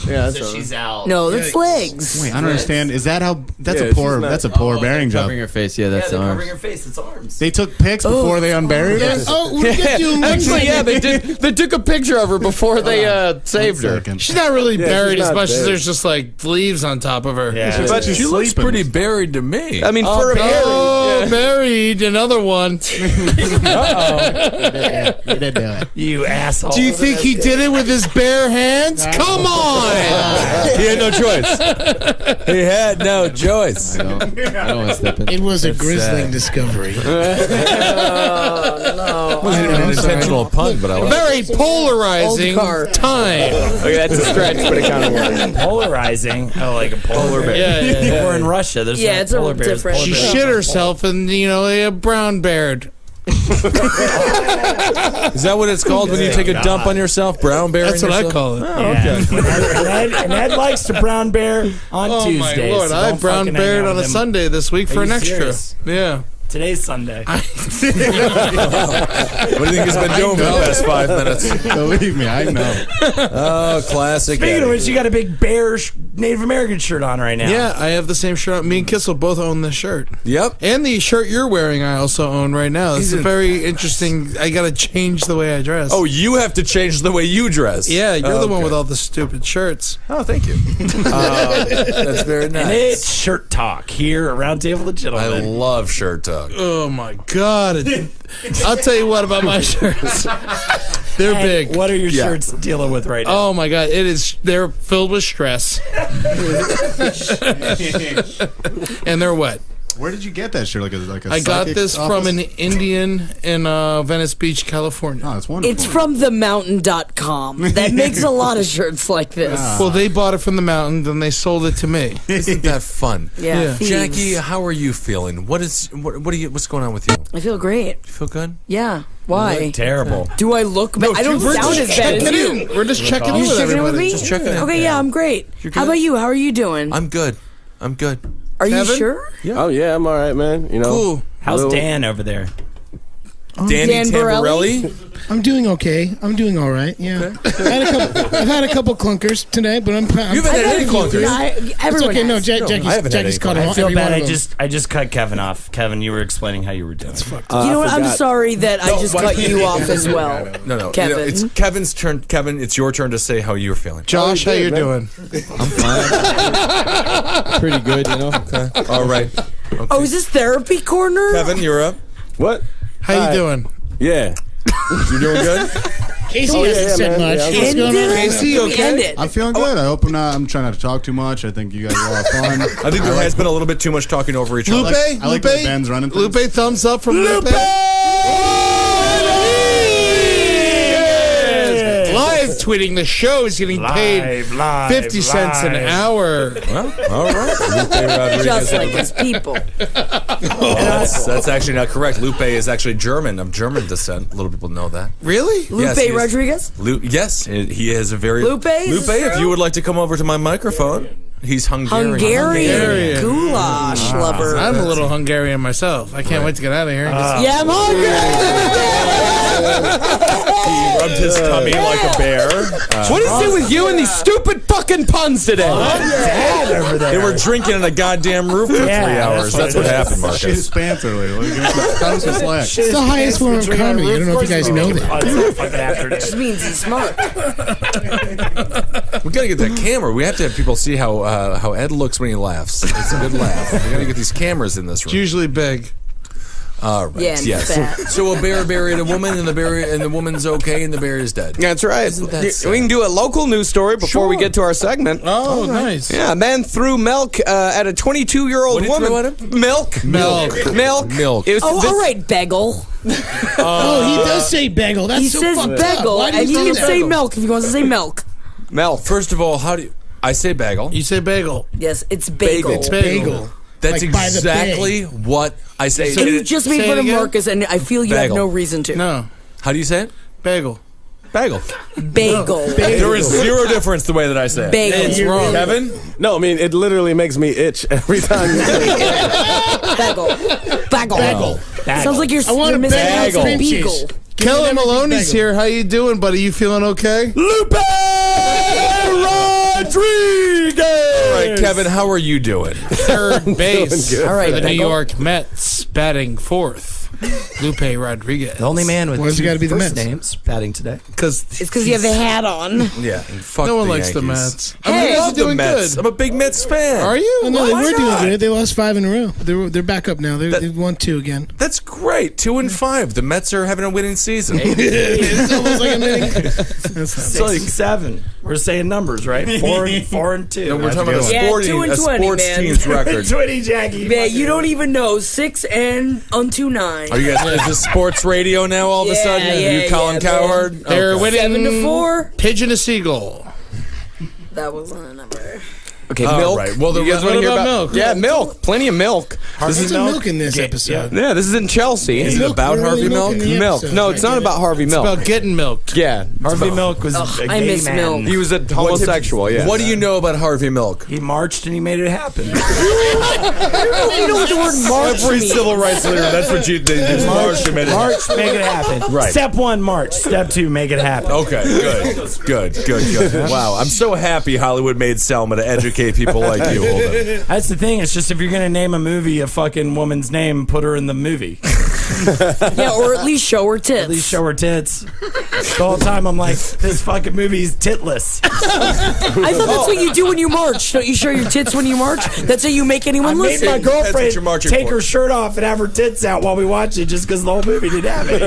Yeah, So she's out. No, that's legs. Wait, I don't understand. Is that how? That's Yeah, a poor. she's not- That's a poor burying job. Covering her face. Yeah, that's they're arms. covering her face. It's arms. They took pics before they unburied her. Oh, we'll get you in one Actually, yeah, second. they did. They took a picture of her before they saved her. She's not really Yeah, buried she's as not much as dead. there's just like leaves on top of her. Yeah. But She's she looks sleeping. pretty buried to me. I mean, for a Oh, buried. Another one. You did do it. You asshole. Do you think he did it with his bare hands? Come on. He had no choice. He had no choice. I don't want to step in. It was a grisling discovery. Wasn't even an intentional pun, but I like it. Very polarizing Old car. time. Okay, that's a stretch, but it kind of works. Polarizing. Oh, like a polar bear. Yeah. We're in Russia. There's Yeah, no it's a polar little bears. different. She Polar bears. shit herself and, a brown beard. Is that what it's called when you take a dump on yourself? Brown bear? That's what I call it. And Ed likes to brown bear on Oh, Tuesdays. my Lord. so I don't brown fucking hang beard out on a with him. Sunday this week for Are an you extra. serious? Yeah. Today's Sunday. What do you think he's been doing for the past 5 minutes? Believe me, I know. Oh, classic. Speaking of Eddie. which, you got a big bear Native American shirt on right now. Yeah, I have the same shirt. Me and Kissel both own this shirt. Yep. And the shirt you're wearing, I also own right now. This is He's a- very interesting. I got to change the way I dress. Oh, you have to change the way you dress. yeah, you're the one Okay. with all the stupid shirts. Oh, thank you. That's very nice. And it's shirt talk here at Roundtable of I Gentlemen. love shirt talk. Oh my God! I'll tell you what about my shirts. They're Hey, big. what are your shirts dealing with right now? Oh my God! They're filled with stress, and they're wet. Where did you get that shirt? Like a I got psychic this from office? an Indian in Venice Beach, California. Oh, it's wonderful. It's from themountain.com. That makes a lot of shirts like this. Well, they bought it from the mountain, then they sold it to me. Isn't that fun? Yeah, Yeah. thieves. Jackie, how are you feeling? What's going on with you? I feel great. You feel good? Yeah. Why? Terrible. Do I look bad? I don't We're sound just as bad as checking you. in. We're just checking You in with checking in with everybody. me? Just checking in. Okay, yeah, I'm great. How about you? How are you doing? I'm good. I'm good. Are you Kevin? sure? Oh yeah, I'm all right, man. Cool. How's Little- Dan over there? Danny Dan Tamborelli? I'm doing okay. I'm doing all right. Yeah. I've had a couple clunkers today, but I'm. You haven't had any clunkers. Everyone It's okay. No, has. Jackie's caught him. I feel every bad. one of them. I just cut Kevin off. Kevin, you were explaining how you were doing. You know what? I'm forgot. sorry that I just cut you off as well. No. Kevin. It's Kevin's turn. Kevin, it's your turn to say how you're feeling. Josh, how you doing? I'm fine. Pretty good, Okay. All right. Okay. Oh, is this therapy corner? Kevin, you're up. What? How you Hi. doing? Yeah. You're doing good? Casey yeah, hasn't said man. much. Yeah, What's End going on, it? Casey? We end it. I'm feeling good. I hope I'm trying not to talk too much. I think you guys are all fun. I think there has been a little bit too much talking over each other. Lupe? I like the way Ben's running things. Lupe, thumbs up from Lupe. Live tweeting the show is getting paid 50 cents an hour. Well, all right. Lupe Rodriguez. Just like his people. That's actually not correct. Lupe is actually German, of German descent. Little people know that. Really? Lupe Yes, he is. Rodriguez? Yes, he is a very... Lupe? Lupe, if you would like to come over to my microphone. He's Hungarian. Hungarian. Goulash lover. I'm a little Hungarian myself. I can't wait to get out of here. Yeah, I'm hungry. He rubbed his tummy like a bear. What is it with you and these stupid fucking puns today? Dad over there. They were drinking on a goddamn roof for 3 hours. That's what happened, Shit Marcus. pants earlier. Cut us some slack. It's the highest form of comedy. I don't know if you guys know that. It just means he's smart. We gotta get that camera. We have to have people see how Ed looks when he laughs. It's a good laugh. We gotta get these cameras in this It's room. usually big. All right. Yeah, and yes. fat. So a bear buried a woman, and the woman's okay, and the bear is dead. That's right. that sad? We can do a local news story before we get to our segment. Oh, nice. Yeah, a man threw milk at a 22-year-old What did he woman. throw at him? Milk. Milk. It was Oh, all right, bagel. Oh, he does say bagel. That's He so says fucked up. bagel, Why do and you he say can say bagel? milk if he wants to say milk. Milk. First of all, how do you... I say bagel. You say bagel. Yes, it's bagel. It's bagel. That's Like by the exactly what I say. And you just made Say fun it of again? Marcus, and I feel you have Bagel. no reason to. No. How do you say it? Bagel. Bagel. Bagel. There is zero difference the way that I say it. Bagel. It's wrong. Kevin? No, I mean it literally makes me itch every time you say it. Bagel. Bagel. Bagel. Sounds like you're want a missing out bagel. on Cream beagle. cheese. Kellen Maloney's here. How you doing, buddy? You feeling okay? Lupe Rodriguez. All right, Kevin, how are you doing? Third base All right, for the New Bengal. York Mets, batting fourth. Lupe Rodriguez. The only man with Why's it two gotta be the first Mets? names batting today. Because It's because you have the hat on. Yeah, fuck no one the likes the Yankees. Mets. I Hey. love the doing Mets. good. I'm a big Mets fan. Are you? Oh, no, they Why were doing not? good. They lost 5 in a row. They're back up now. They've won 2 again. That's great. 2-5. The Mets are having a winning season. It's almost like a minute. That's not 6 and 7. We're saying numbers, right? 4 and 2. No, we're talking about Yeah, 2 a and 20, sports man. team's record. 20, Jackie. Man, you don't even know 6 and unto 9. Are you guys? Is this sports radio now? All of a Yeah, sudden, yeah, you Colin yeah, Cowherd. They're winning 7-4. Pigeon a Seagull. That wasn't a number. Okay, All milk. right. Well, you guys what want to hear about about milk? Yeah, milk. Plenty of milk. There's some milk in this episode. Yeah, this is in Chelsea. Is it Milk, about we're Harvey really Milk? milking the Milk. episode. No, it's I not get about Harvey It's Milk. about getting milked. Yeah, Harvey Milk was a I gay miss man. milk. he was a homosexual. Yeah. What do you know about Harvey Milk? He marched and he made it happen. You know what the word march Every means. civil rights leader. That's what you. They just marched him in. March, make it happen. Right. Step 1, march. Step 2, make it happen. Okay, good. Wow, I'm so happy Hollywood made Selma to educate people like you, Holden. That's the thing. It's just if you're gonna name a movie a fucking woman's name, put her in the movie. Yeah, or at least show her tits. At least show her tits. The whole time I'm like, this fucking movie's titless. I thought that's what you do when you march. Don't you show your tits when you march? That's how you make I anyone made listen. my That's what girlfriend you're marching take for. her shirt off and have her tits out while we watch it just because the whole movie didn't have it.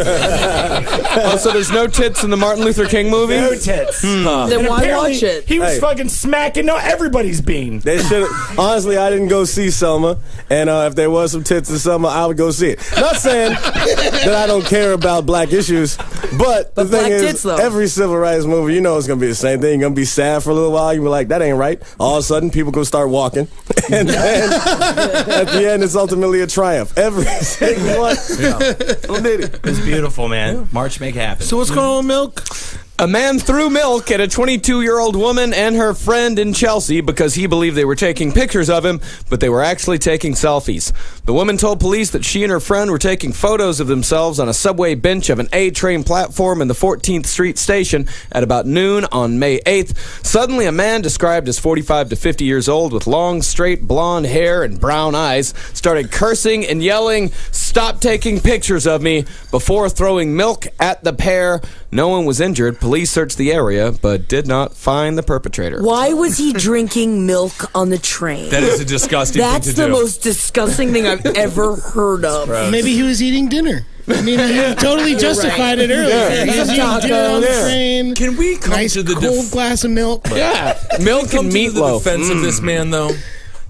Oh, so there's no tits in the Martin Luther King movie? No tits. Then And why apparently watch it? He was Hey. fucking smacking everybody's bean. They should. Honestly, I didn't go see Selma, and if there was some tits in Selma, I would go see it. Not saying that I don't care about black issues, but the But thing black is, tits, though. every civil rights movie, you know, it's gonna be the same thing. You're gonna be sad for a little while. You be like, that ain't right. All of a sudden, people gonna start walking, and then at the end, it's ultimately a triumph. Every single one. Who did it? It's beautiful, man. March, make it happen. So what's going on with milk? A man threw milk at a 22-year-old woman and her friend in Chelsea because he believed they were taking pictures of him, but they were actually taking selfies. The woman told police that she and her friend were taking photos of themselves on a subway bench of an A train platform in the 14th Street station at about noon on May 8th. Suddenly, a man described as 45 to 50 years old with long, straight, blonde hair and brown eyes started cursing and yelling, "Stop taking pictures of me," before throwing milk at the pair. No one was injured. Police searched the area, but did not find the perpetrator. Why was he drinking milk on the train? That is a disgusting That's thing to the do. most disgusting thing I've ever heard of. Maybe he was eating dinner. I mean, he totally justified it earlier. Yeah. He was eating dinner on the train. Can we come Nice to the cold glass of milk. Yeah, Can milk we come and to the meatloaf. defense of this man, though?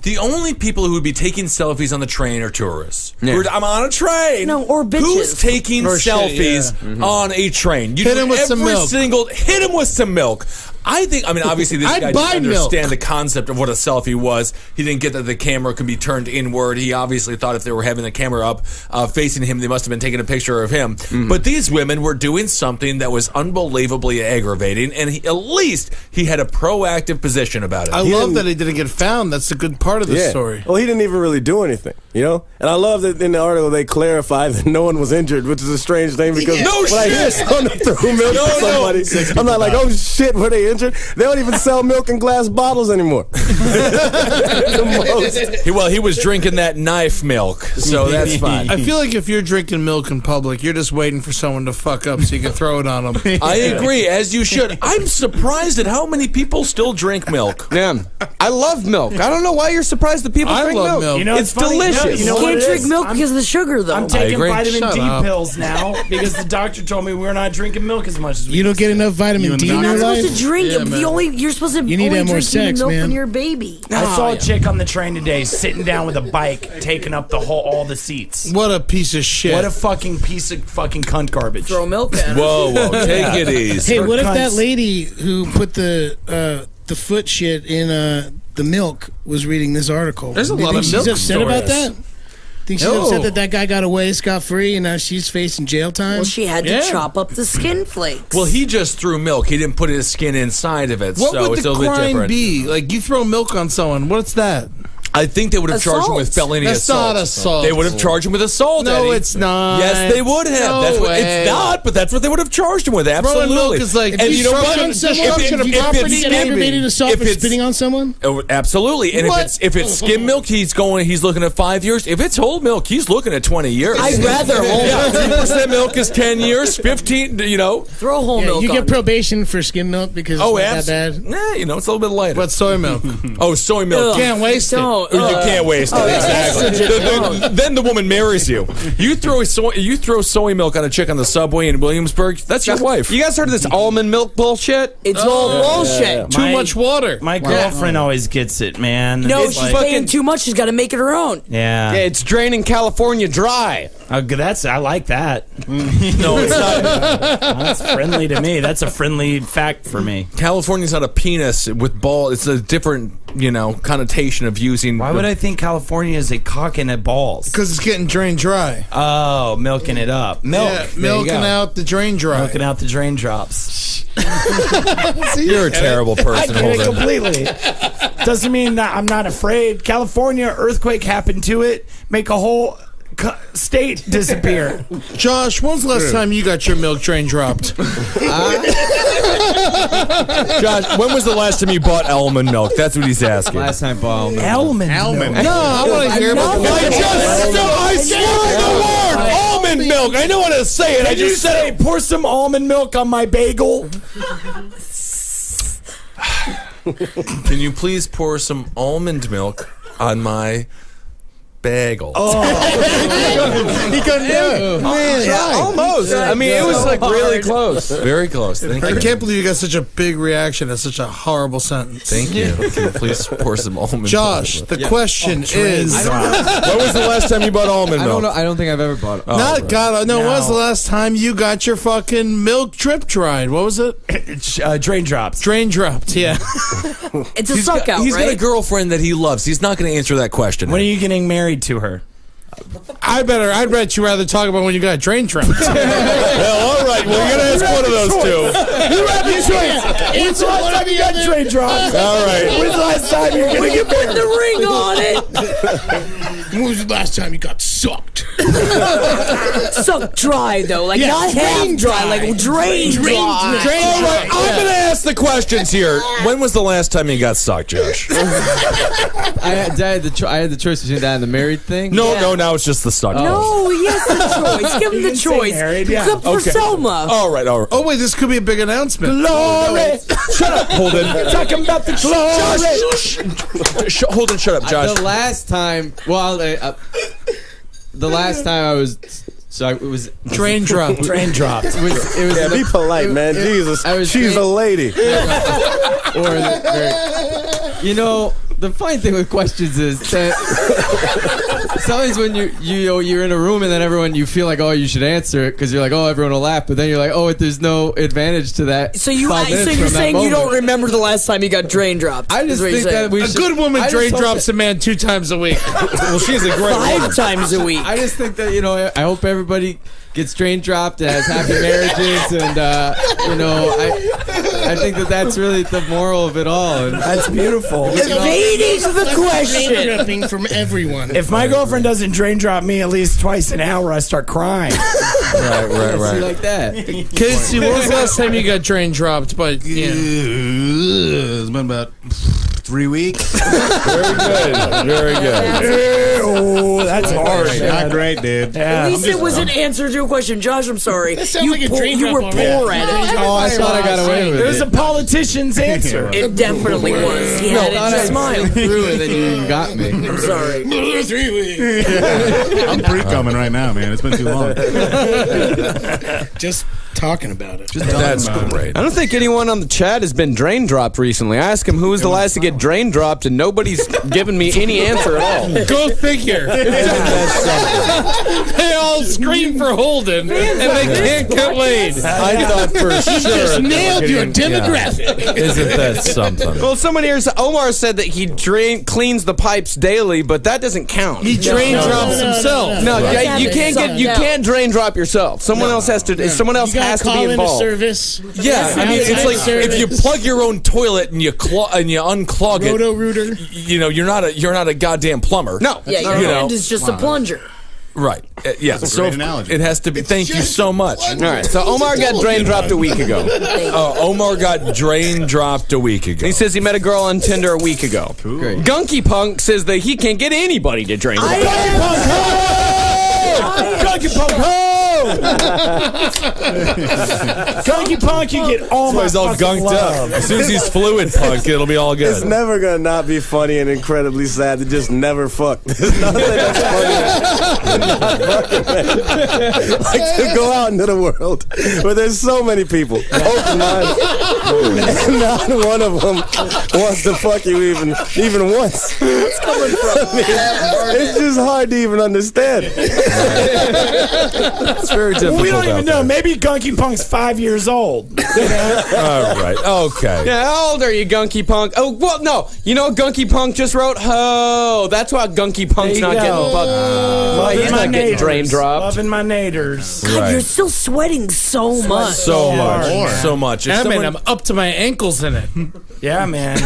The only people who would be taking selfies on the train are tourists. Yeah. I'm on a train. No, or bitches. Who's taking Or shit, selfies on a train? You Hit do him with some every milk. Hit him with some milk. I mean, obviously, this I'd guy buy didn't milk. understand the concept of what a selfie was. He didn't get that the camera could be turned inward. He obviously thought if they were having the camera up facing him, they must have been taking a picture of him. But these women were doing something that was unbelievably aggravating, and at least he had a proactive position about it. I love that he didn't get found. That's a good part of the story. Well, he didn't even really do anything, you know? And I love that in the article they clarify that no one was injured, which is a strange thing because No when I hear shit! someone throw milk No, to no. somebody, I'm not like, oh shit, were they injured? They don't even sell milk in glass bottles anymore. The most. He was drinking that knife milk, so that's fine. I feel like if you're drinking milk in public, you're just waiting for someone to fuck up so you can throw it on them. I agree, as you should. I'm surprised at how many people still drink milk. Yeah, I love milk. I don't know why you're surprised that people I drink love milk. milk. You know, It's funny. delicious. You know what Can't it drink is? milk I'm- because of the sugar, though. I'm taking agree. vitamin Shut D up. pills now because the doctor told me we're not drinking milk as much as we You don't used get to. enough vitamin D You're in not your supposed life. to drink Yeah, it. man. You're supposed to You need to only have more drink human sex, milk man. when you're a baby. I saw a chick on the train today sitting down with a bike, taking up all the seats. What a piece of shit. What a fucking piece of fucking cunt garbage. Throw milk at her. Whoa, take it easy. Hey, what if cunts. that lady who put the foot shit in the milk was reading this article? There's a Do you lot think of she's milk upset about stories. that? Think she's No. upset that guy got away scot-free and now she's facing jail time? Well, she had to Yeah. chop up the skin flakes. Well, he just threw milk. He didn't put his skin inside of it, What so would it's the a little bit crime different. be? Like, you throw milk on someone. What's that? I think they would have charged him with felony That's assault. not assault. They would have charged him with assault. No, Eddie. it's not. Yes, they would have. No That's what, way. it's not, but that's what they would have charged him with. Absolutely. Rolling milk is like and you know what? Destruction of property and aggravated assault for spitting on someone. Oh, absolutely. And if it's skim milk, he's looking at 5 years. If it's whole milk, he's looking at 20 years. I'd rather whole milk. 2% milk is 10 years. 15. Throw whole milk. You on get probation for skim milk because it's not that bad. Nah, it's a little bit lighter. But soy milk. Oh, soy milk. Can't waste it. You can't waste it. Exactly. Then the woman marries you. You throw soy milk on a chick on the subway in Williamsburg. That's your wife. You guys heard of this almond milk bullshit? It's all bullshit. Too much water. My girlfriend always gets it, man. No, It's she's like- paying too much. She's got to make it her own. Yeah. Yeah, it's draining California dry. I like that. No, it's not. That's friendly to me. That's a friendly fact for me. California's not a penis with ball. It's a different, connotation of using. Why would I think California is a cock and a balls? Because it's getting drained dry. Oh, milking it up. Milk. Yeah, There you milking go. out the drain dry. Milking out the drain drops. You're a terrible I person, get it Holden. completely. Doesn't mean that I'm not afraid. California, earthquake happened to it. Make a whole state disappear. Josh, when's the last time you got your milk drain dropped? Josh, when was the last time you bought almond milk? That's what he's asking. Last time I bought almond. Almond milk. No, I want to hear about I swear to the Lord, almond milk. I know how to say it. I just said it. Pour some almond milk on my bagel. Can you please pour some almond milk on my bagel? He couldn't do it. Man, Yeah, almost. I mean, it was like really close. Very close. Thank I you. can't believe you got such a big reaction. That's such a horrible sentence. Thank you. Can you please pour some almond Josh, milk? the question is... When was the last time you bought almond I milk? don't know. I don't think I've ever bought it. When was the last time you got your fucking milk drip dried? What was it? Drain drops. Drain dropped, yeah. It's a suck out, He's got a right? girlfriend that he loves. He's not going to answer that question. When are you getting married to her? I'd bet you rather talk about when you got drain dropped. Well, all right. Well, you got to ask one of those two. You have your choice. When's the last time you got drain drops? All right. When's the last time you're going to get Put the ring on it. When was the last time you got sucked? Suck dry though, like Yeah, not half drain dry, dry. like drain dry. All right, I'm going to ask the questions here. When was the last time you got sucked, Josh? I had the choice between that and the married thing. No, now it's just the suck. No, he has the choice. Give him the say choice. married, yeah. Except for Okay. Selma. All right. Oh, wait, this could be a big announcement. Glory. Shut up, Holden. Talking about the glory. Holden, shut up, Josh. The last time, the last time I was, it was Drain dropped. Drain dropped. it was Yeah, be polite, man. Jesus, I was she's a lady. the funny thing with questions is that sometimes when you're in a room and then you feel like, oh, you should answer it because you're like, oh, everyone will laugh, but then you're like, oh, there's no advantage to that. So you're 5 minutes from that saying you don't moment. remember the last time you got drain dropped? I just think that we A should. good woman I just drain hope drops a man 2 times a week. Well, she's a great 5 times a week. I just think that I hope everybody gets drain dropped and has happy marriages, and I think that's really the moral of it all. And That's beautiful. Evading the Drain question. dropping from everyone. If my girlfriend doesn't drain drop me at least twice an hour, I start crying. see like that. Casey, when was the last time you got drain dropped? But yeah. It's been about 3 weeks. Very good. Very good. Oh, that's hard. Not great, dude. Yeah. At least it was an answer to a question. Josh, I'm sorry. That sounds like a drain You were drop poor already. at it. Oh, I thought I got away with It was it. a politician's answer. It definitely was. He I had thought it I to smile. through and then you got me. I'm sorry. 3 weeks. I'm pre-coming right now, man. It's been too long. Just talking about it. That's great. I don't think anyone on the chat has been drain dropped recently. I asked him who was the last to get drain dropped, and nobody's given me any answer at all. Go figure. They all scream for Holden, and they can't get laid. I thought for sure. Just nailed your demographic. Isn't that something? Well, someone here, Omar said that he cleans the pipes daily, but that doesn't count. He drain drops himself. No, Right. you can't drain drop yourself. Someone else has to. Someone else gotta has to be call in a involved. service. Yeah, I mean, it's like if you plug your own toilet and you unclog it. Roto-rooter. You know, you're not a goddamn plumber. No. Yeah, your You know. hand is just a plunger. Right. Yeah. That's a So great analogy. it has to be. Thank you so much. All right. So Omar got drain dropped a week ago. Omar got drain dropped a week ago. He says he met a girl on Tinder a week ago. Great. Gunky Punk says that he can't get anybody to drain drop. Gunky Punk, ho! Gunky Punk, you get all my He's all fucking gunked love. up. As soon as he's fluid punk, it'll be all good. It's never gonna not be funny and incredibly sad to just never fuck. There's nothing that's funnier than not fucking, man. Like to go out into the world where there's so many people, open-minded, and not one of them wants to fuck you even once. It's coming from me. It's just hard to even understand. It's very difficult. We don't even out know. there. Maybe Gunky Punk's 5 years old. All right. Okay. Yeah, how old are you, Gunky Punk? Oh, well, no. You know what Gunky Punk just wrote? Ho. That's why Gunky Punk's There you not go. getting fucked. He's not getting drain dropped. Loving my naders. God, Right. you're still sweating so much. So much. More. So much. If Yeah, man, someone- I'm up to my ankles in it. Yeah, man.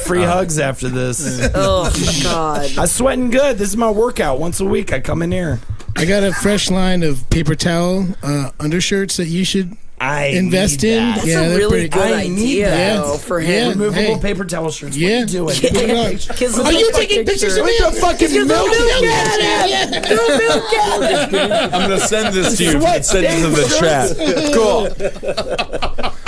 Free hugs after this. Oh, God. I'm sweating good. This is my workout. Once a week, I come in here. I got a fresh line of paper towel undershirts that you should invest need in. that. That's yeah, a they're really pretty good I need idea, that. though, for Yeah. him. Removable Hey. paper towel shirts. Yeah. What are you doing? Put it on. Are you taking pictures of me? With the fucking milk at I'm going to send this to you. You can send it to the chat. Cool.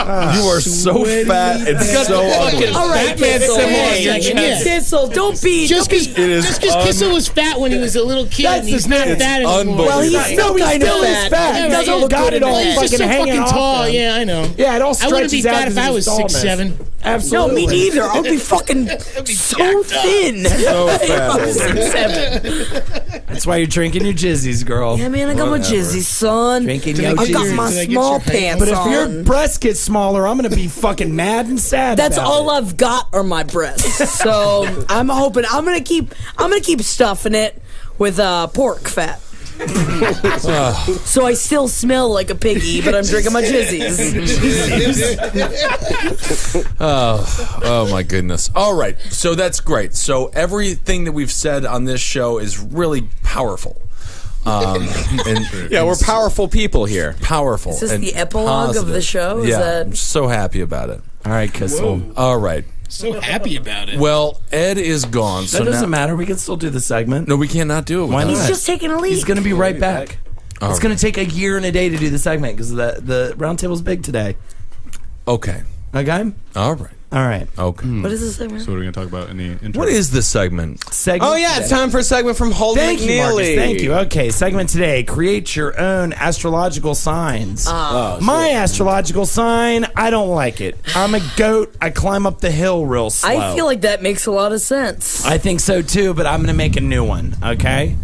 You are so fat and so ugly. All right, Batman Kissel. symbol on Hey, your chest. Kissel, don't be. Just because is Kissel was fat when he was a little kid, and he's not fat anymore. unbelievable. Well, he's still kind of still is fat. fat. He Yeah, doesn't right. look Got good it in all that. He's just so fucking hanging fucking off tall. them. Yeah, I know. Yeah, it all I stretches wouldn't be out fat if because I of was his tallness. 6'7". No, Absolutely. me neither. I'll be fucking so thin. So fat. 7. That's why you're drinking your jizzies, girl. Yeah, man, I got my jizzy, son. Drinking Did your I I get got your- my did I get small your height? pants But if on. your breasts get smaller, I'm gonna be fucking mad and sad. That's about all it. I've got are my breasts. So I'm hoping I'm gonna keep stuffing it with pork fat. So I still smell like a piggy, but I'm drinking my jizzies. Oh my goodness. All right. So that's great. So everything that we've said on this show is really powerful. Yeah, we're powerful people here. Powerful. Is this and the epilogue of the show? Is Yeah. that- I'm so happy about it. All right, Kissel. All right. So happy about it. Well, Ed is gone. So That doesn't now, matter. We can still do the segment. No, we cannot do it. Why without not? He's just taking a leak. He's gonna be right back. All It's right. gonna take a year and a day to do the segment because the round table's big today. Okay. Okay. All right. All right. Okay. What is this segment? So what are we going to talk about in the intro? What is this segment? Segment. Oh, yeah, it's time for a segment from Holden Thank you, McNeely. Marcus. Thank you. Okay, segment today. Create your own astrological signs. My astrological sign, I don't like it. I'm a goat. I climb up the hill real slow. I feel like that makes a lot of sense. I think so too, but I'm going to make a new one, okay?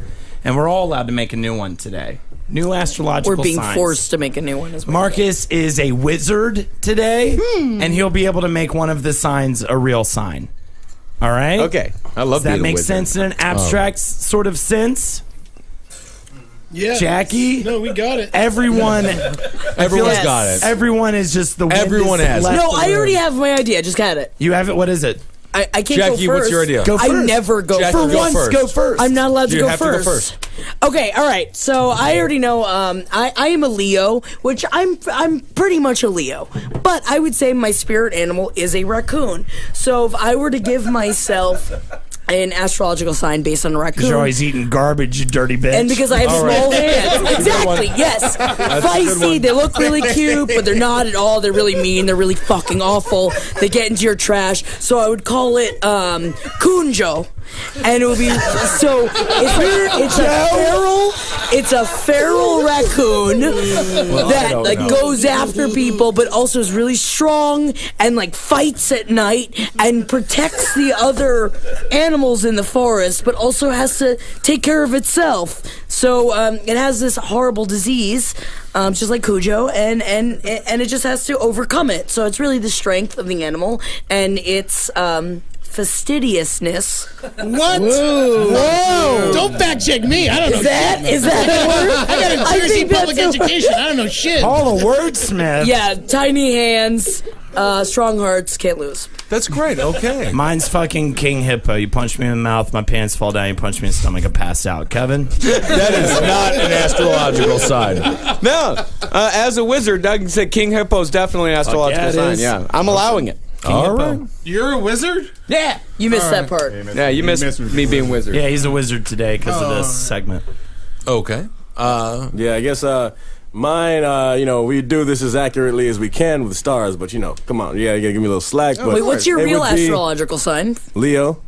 And we're all allowed to make a new one today. New astrological We're being signs. forced to make a new one as well. Marcus is a wizard today, and he'll be able to make one of the signs a real sign. All right? Okay. I love Does that being a make wizard. sense in an abstract sort of sense? Yeah. Jackie? No, we got it. Everyone, Everyone's Yes. got it. everyone is just the wind Everyone is has it. left No, the I already room. have my idea. I just got it. You have it? What is it? I can't Jackie, go first. what's your idea? Go I first. never go Jackie, first. go Once, first. go first. I'm not allowed to You go have to go first. first. Okay, all right. So I already know. I am a Leo, which I'm pretty much a Leo, but I would say my spirit animal is a raccoon. So if I were to give myself an astrological sign based on a raccoon, You're always eating garbage, you dirty bitch. and because I have small hands, exactly. Yes, feisty. They look really cute, but they're not at all. They're really mean. They're really fucking awful. They get into your trash. So I would call it Kunjo, and it would be so. It's a feral raccoon that like goes after people, but also is really strong and like fights at night and protects the other animals in the forest, but also has to take care of itself. So it has this horrible disease, just like Cujo, and it just has to overcome it. So it's really the strength of the animal and its fastidiousness. What? Whoa! Don't fact check me. I don't know. Is that a word? I got a Jersey public education. I don't know shit. Call a wordsmith. Yeah, tiny hands, strong hearts, can't lose. That's great. Okay. Mine's fucking King Hippo. You punch me in the mouth, my pants fall down. You punch me in the stomach, I pass out. Kevin? That is not an astrological sign. No. As a wizard, Doug said King Hippo is definitely an astrological sign. Yeah, I'm allowing it. All right. You're a wizard? Yeah, you missed that part. Yeah, you missed me being wizard. Yeah, he's a wizard today because of this segment. Okay. Yeah, I guess mine, we do this as accurately as we can with stars, but, come on. Yeah, you got to give me a little slack. But Wait, what's your real astrological sign? Leo.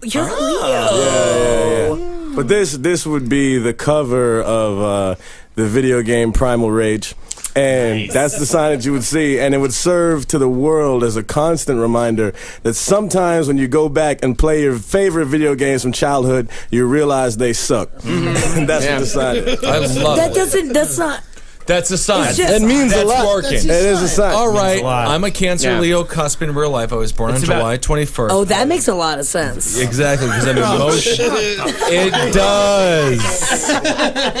You're Leo. Yeah. But this would be the cover of the video game Primal Rage. And that's the sign that you would see, and it would serve to the world as a constant reminder that sometimes when you go back and play your favorite video games from childhood, you realize they suck. And that's what the sign is. I love That it. doesn't. That's not. That's a sign. It means a lot. Working. It is a sign. All right. a lot. I'm a Cancer Leo cusp in real life. I was born on July 21st. Oh, that makes a lot of sense. Exactly, because I'm emotional. It does.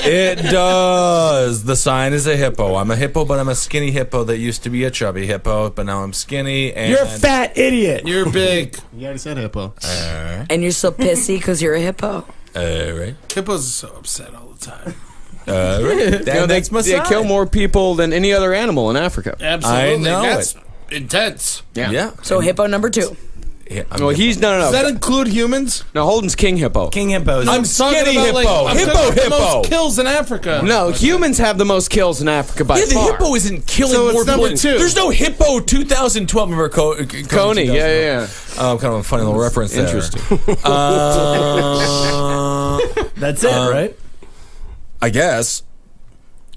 It does. The sign is a hippo. I'm a hippo, but I'm a skinny hippo that used to be a chubby hippo, but now I'm skinny. And You're a fat idiot. You're big. You already said hippo. And you're so pissy because you're a hippo. Right. Hippos are so upset all the time. Right. They kill more people than any other animal in Africa. Absolutely. I know That's it. intense. Yeah. So hippo number 2. Yeah, Well, he's no. Does that include humans? No, Holden's King Hippo. King Hippo. I'm skinny hippo. I'm Hippo, talking about the hippo. most kills in Africa. No, humans have the most kills in Africa by Yeah, the far. hippo isn't killing So it's more number people. 2. There's no hippo 2012. Remember Coney, yeah. Kind of a funny little reference there. Interesting. That's it, right? I guess.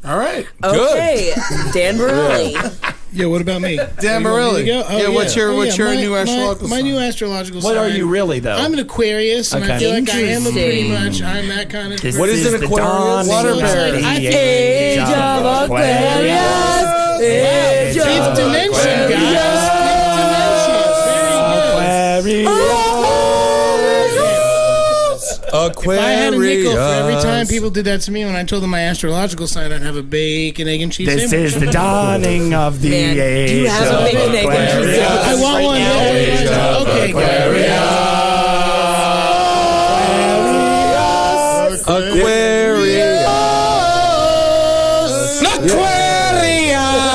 All right. Okay, Dan Barilli. Yeah, what about me? Dan You want me Morelli. to go? Oh, Yeah, what's your my- new astrological my sign? new astrological What sign. are you really, though? I'm an Aquarius, and I Okay. feel like I am pretty Interesting. much. I'm that kind of. This What is an the Aquarius? dawning Water of bear. the I think- Age of Aquarius. Age Fifth of dimension, guys. Fifth dimension. If I had a nickel for every time people did that to me when I told them my astrological sign, I'd have a bacon, egg, and cheese This sandwich. is the dawning of the Man, age. do you have a of bacon, egg, and cheese Aquarius. sandwich? I want one. Yeah. Okay,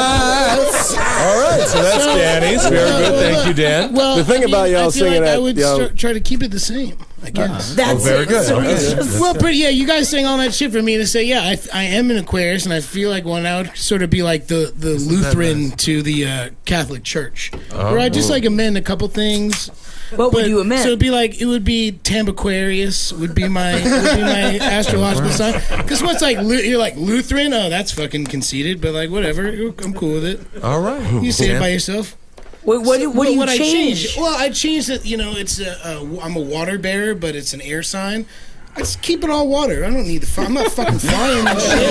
All right, so that's Danny's. Very good. Thank you, Dan. Well, The thing about y'all I feel singing like I that, would try to keep it the same, I guess. That's very it. good. So Okay. it's just- Well, but yeah, you guys saying all that shit for me to say, yeah, I am an Aquarius, and I feel like one I would sort of be like the Lutheran to the Catholic Church, where I just like amend a couple things. What would you amend? So it'd be like it would be Tambaquarius would be my astrological sign. Because what's like you're like Lutheran? Oh, that's fucking conceited, but like whatever, I'm cool with it. All right. You say it by yourself. What do you I change? change? Well, I changed it. It's I'm a water bearer, but it's an air sign. I just keep it all water. I don't need the. I'm not fucking flying and shit.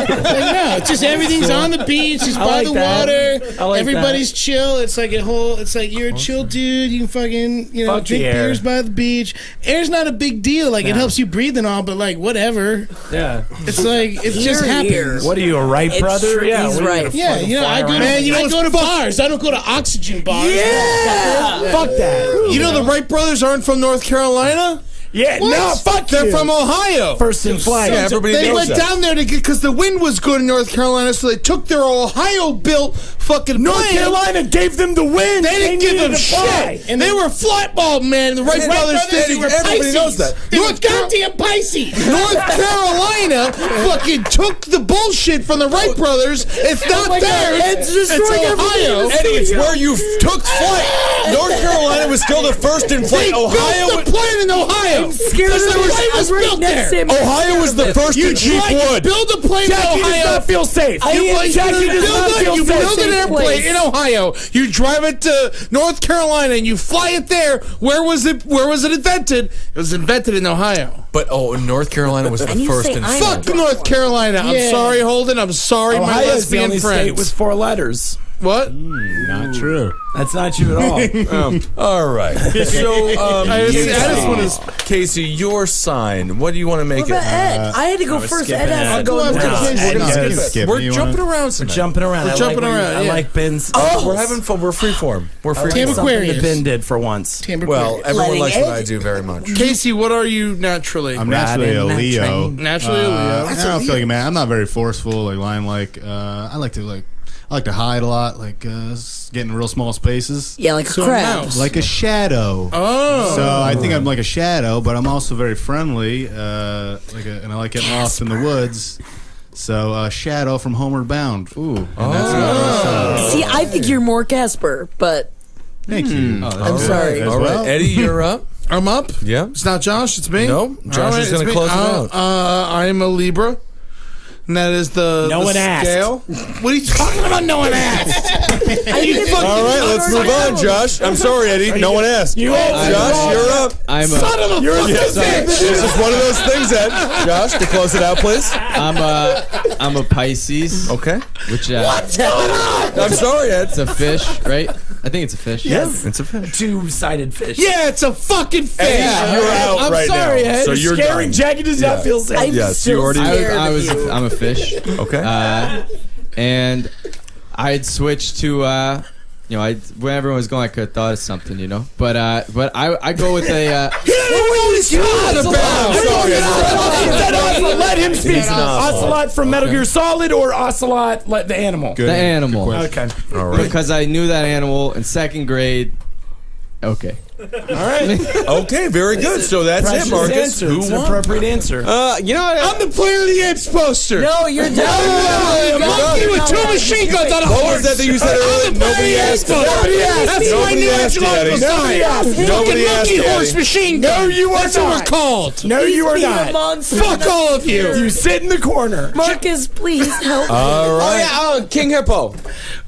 No, it's just everything's on the beach. It's by the water. Everybody's chill. It's like a whole. It's like you're a chill dude. You can fucking Fuck drink the air. beers by the beach. Air's not a big deal. Like it helps you breathe and all, but like whatever. Yeah. It's like it just happens. What are you, a Wright brother? true. Yeah, He's what are you, right. a Yeah, fucking I fly go. around? I go to bars. I don't go to oxygen bars. Yeah. Fuck that. You know the Wright brothers aren't from North Carolina? Yeah, What? no, fuck They're you. from Ohio. First in flight. Yeah, everybody They knows went that. down there to get because the wind was good in North Carolina, so they took their Ohio-built fucking North plane. Carolina gave them the win. They didn't give them needed to fly. shit. And they were flatball, man. The Wright brothers did. They were Everybody Pisces. knows that. They were goddamn Pisces. North Carolina fucking took the bullshit from the Wright brothers. It's not theirs. It's Ohio. Eddie, it's where you took flight. North Carolina was still the first in flight. They Ohio built the plane in Ohio. Because the plane was built there. Ohio was the first You in cheap tried to wood. build a plane in Jackie does Ohio. not feel safe. You build an airplane in Ohio. You drive it to North Carolina and you fly it there. Where was it invented? It was invented in Ohio. But North Carolina was the you first say in I flight. Fuck North Carolina. I'm Yeah. sorry, Holden. I'm sorry, my Ohio is the lesbian only state friends. with 4 letters. What? Not true. That's not you at all. All right. So, I just want to. Casey, your sign. What do you want to make What about Ed? I had to go first. Ed has to go after now. We're jumping around tonight. Jumping around. We're jumping around. I like Ben's. We're having fun. We're freeform. We're I like freeform. something that Ben did for once. Well, everyone likes what I do very much. Casey, what are you naturally? I'm naturally a Leo. Naturally a Leo. I don't feel like, man, I'm not very forceful, like lion-like. I like to hide a lot, like get in real small spaces. Yeah, like a crab. Like a shadow. Oh. So I think I'm like a shadow, but I'm also very friendly. And I like getting lost in the woods. So Shadow from Homeward Bound. Ooh. See, I think you're more Casper, but thank you. I'm sorry. All right, Eddie, you're up. I'm up. Yeah. It's not Josh. It's me. No, Josh is going to close it out. I'm a Libra. And that is the scale. What are you talking about? No one asked. All right, let's move on, Josh. I'm sorry, Eddie. No one asked. Josh, you're up. Son of a fucking bitch. This is one of those things, Ed. Josh, to close it out, please. I'm a Pisces. Okay. Which What's going on? I'm sorry, Ed. It's a fish, right? I think it's a fish. Yes, it's a fish. Two-sided fish. Yeah, it's a fucking fish. Eddie, you're out I'm right sorry, now. Ed. So you're Scaring done. Jackie does not feel safe. I'm Yes, you still already- scared I'm of you. a fish. Okay. And I'd switch to when everyone was going, I could have thought of something, But I go with a. Let him speak. Ocelot from Metal Gear Solid or Ocelot like the animal? The animal. Okay. All right. Because I knew that animal in second grade. Okay. All right. Okay, very good. So that's Precious it, Marcus. answer. It's an appropriate answer. I'm the player of the apes poster. No, you're done. A monkey with two machine guns on a What horse. was that you said earlier? Nobody asked it. Nobody asked. That's my new astrological sign. Nobody asked Monkey it, horse Eddie. machine gun. No, you are That's not. what we're called. No, you are He's being a not. monster. Fuck all of you. You sit in the corner. Marcus, please help me. All right. King Hippo.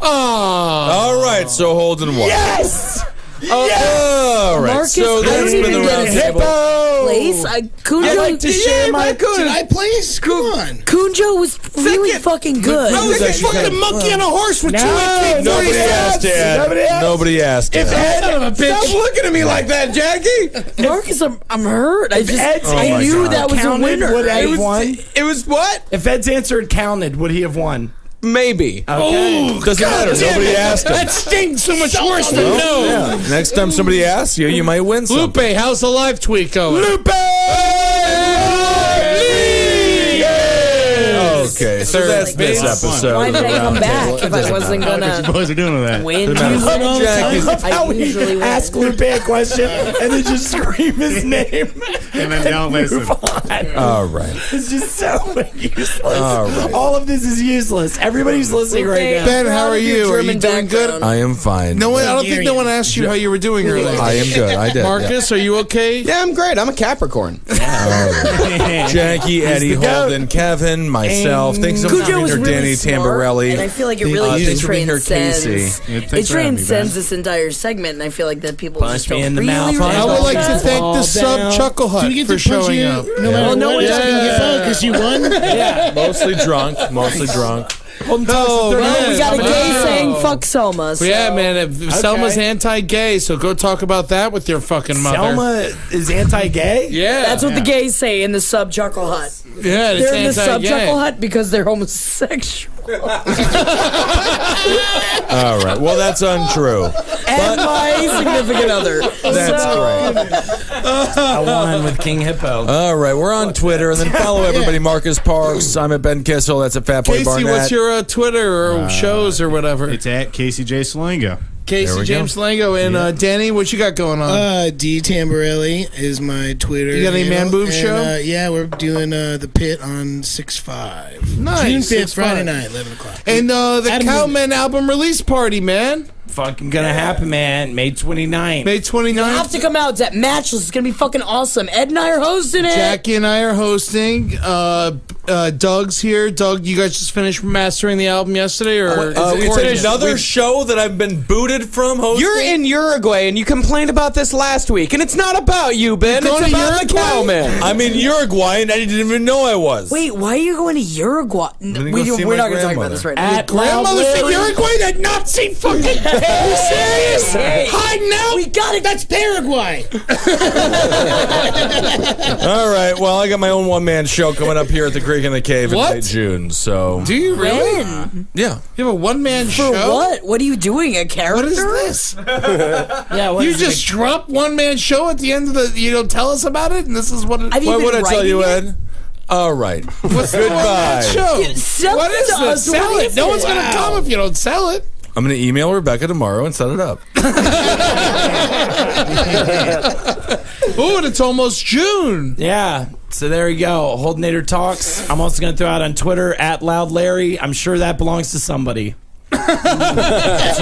All right. So Holden won. Yes. All right. Marcus, So I that's don't been the even round get a table. place. I'd like to share my. Did I place? Come on. Cujo was really fucking good. I was a fucking monkey on a horse with two AK-47s. Nobody asked it. Nobody asked it. Son of a bitch. Stop looking at me like that, Jackie. Marcus, I'm hurt. I my knew God. that was a Counted, winner. would Ed won? It was what? If Ed's answer had counted, would he have won? Maybe. Okay. Doesn't matter. Nobody asked him. That stings so much worse than no. Next time somebody asks you, you might win something. Lupe, how's the live tweet going? Lupe! Okay, so that's this episode. Why of did the I come Roundtable. back if I wasn't What you gonna boys are doing with that? win? Jackie's- I usually win. Ask Lupe a question and then just scream his name. And then don't listen. All right. It's just so useless. All right. All of this is useless. Everybody's listening right now. Ben, how are you? Are you doing good? I am fine. No one. I don't think no one asked you how you were doing earlier. I am good. I did. Marcus, are you okay? Yeah, I'm great. I'm a Capricorn. Jackie, Eddie, Holden, Kevin, myself. Thanks so much for Cujo being was here, really Danny smart, Tamborelli. and I feel like it really thanks for being here, transcends. Casey. It transcends this entire segment, and I feel like that people just me don't in the really mouth. I would like to respect thank Fall the sub down. Chuckle Do we Hut get for to punch showing you up. no matter no what? one's Just gonna because you won? Mostly drunk. Mostly drunk. Oh, man. We got a gay saying "fuck Selma." So. Yeah, man. If Selma's anti-gay, so go talk about that with your fucking mother. Selma is anti-gay? Yeah. That's what the gays say in the sub Chuckle Hut. Yeah, it's They're in the sub anti-gay. Chuckle Hut because they're homosexual. All right. Well, that's untrue. And my significant other. That's great. I won with King Hippo. All right. We're on Twitter, and then follow everybody. Marcus Parks. I'm at Ben Kissel. That's at Fatboy Casey, Barnett. what's your Twitter or shows or whatever? It's at Casey J. Salango. Casey James Lango and Danny, what you got going on? D Tamborelli is my Twitter. You got any man boob show? Yeah, we're doing the pit on 6/5. Nice. June 5th, 6/5. Friday night, 11 o'clock. And the Adam Cowmen album release party, man. Fucking gonna happen, man. May 29th. May You 29th. have to come out. It's at Matchless. It's going to be fucking awesome. Ed and I are hosting it. Jackie and I are hosting. Doug's here. Doug, you guys just finished mastering the album yesterday, or we finished another show that I've been booted from hosting? You're in Uruguay, and you complained about this last week, and it's not about you, Ben. It's about the cowman. I'm in Uruguay, and I didn't even know I was. Wait, why are you going to Uruguay? We're not going to talk about this right now. Your grandmother's in Uruguay? That Nazi fucking... Are you serious? Hiding out? We got it. That's Paraguay. All right, well, I got my own one-man show coming up here at the Creek in the Cave in late June, so... Do you really? Yeah. You have a one-man show? For what? What are you doing, a character? What is this? You just drop one-man show at the end of the... You don't tell us about it, and this is what... Have you been what would I tell you, writing Ed? All right. What's the Goodbye. show? Sell What it is to this? us. Sell What it. is No it? one's going to come if you don't sell it. I'm going to email Rebecca tomorrow and set it up. Oh, and it's almost June. Yeah. So there you go. Holdenator Talks. I'm also going to throw out on Twitter @LoudLarry. I'm sure that belongs to somebody. So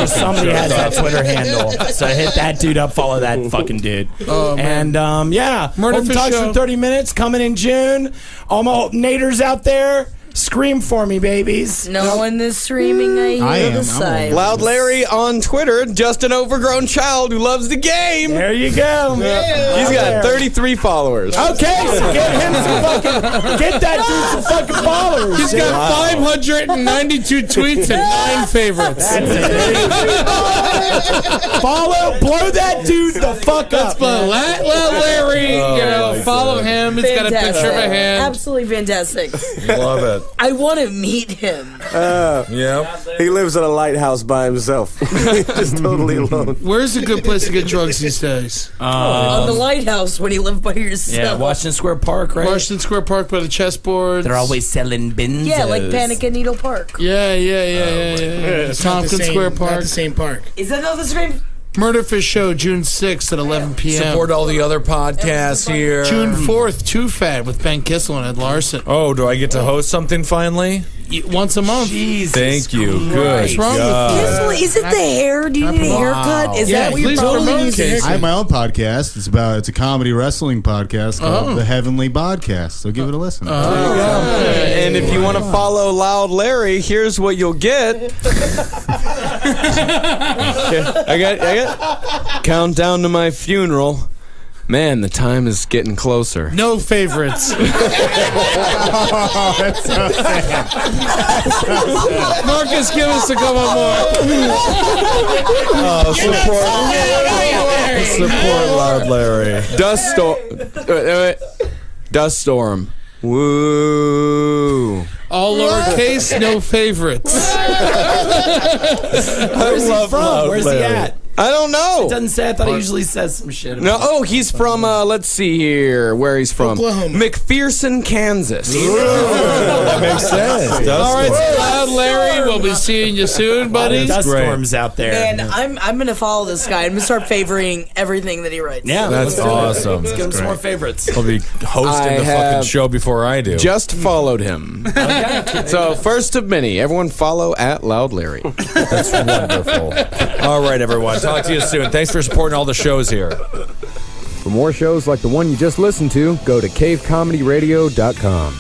somebody has that Twitter handle. So hit that dude up. Follow that fucking dude. Oh, man. And yeah, Holden Fish Talks Show. for 30 minutes coming in June. All my Holdenators out there, scream for me, babies. No one is streaming. I hear the side. Loud Larry on Twitter, just an overgrown child who loves the game. There you go. He's got 33 followers. Okay, so get him some fucking, get that dude some fucking followers. He's got 592 tweets and 9 favorites. Follow, blow that dude the fuck up. Let Larry, follow him. It's got a picture of a hand. Absolutely fantastic. Love it. I want to meet him. Yeah. He lives in a lighthouse by himself. Just totally alone. Where's a good place to get drugs these days? On the lighthouse when you live by yourself. Yeah, Washington Square Park, right? Washington Square Park by the chessboards. They're always selling benzos. Yeah, like Panic at Needle Park. Yeah. It's not the Tompkins same- Square Not Park. the same park. Is that not the same? Murderfish Show, June 6th at 11 p.m. Support all the other podcasts here. June 4th, Too Fat with Ben Kissel and Ed Larson. Oh, do I get to host something finally? Once a month. Jesus Thank you. Good. What's wrong with Kissel, is it the hair? Do you need a haircut? Is that what you're totally promoting? needs a haircut. I have my own podcast. It's a comedy wrestling podcast called The Heavenly Podcast. So give it a listen. And if you want to follow Loud Larry, here's what you'll get. I got countdown to my funeral. Man, the time is getting closer. No favorites. That's so sad. Marcus, give us a couple more. Support Loud Larry. Dust storm. Woo. All lowercase, no favorites. Where's he from? Where's he at? I don't know. It doesn't say. I thought he usually says some shit. No, he's from, let's see here, where he's from. Oklahoma. McPherson, Kansas. That makes sense. All right, so Loud Larry, we'll be seeing you soon, buddy. Dust storms out there. And I'm going to follow this guy. I'm going to start favoring everything that he writes. Yeah, That's let's do it. awesome. Let's give him some more favorites. He'll be hosting the fucking show before I do. Just followed him. So, first of many, everyone follow @Loud Larry. That's wonderful. All right, everyone. Talk to you soon. Thanks for supporting all the shows here. For more shows like the one you just listened to, go to cavecomedyradio.com.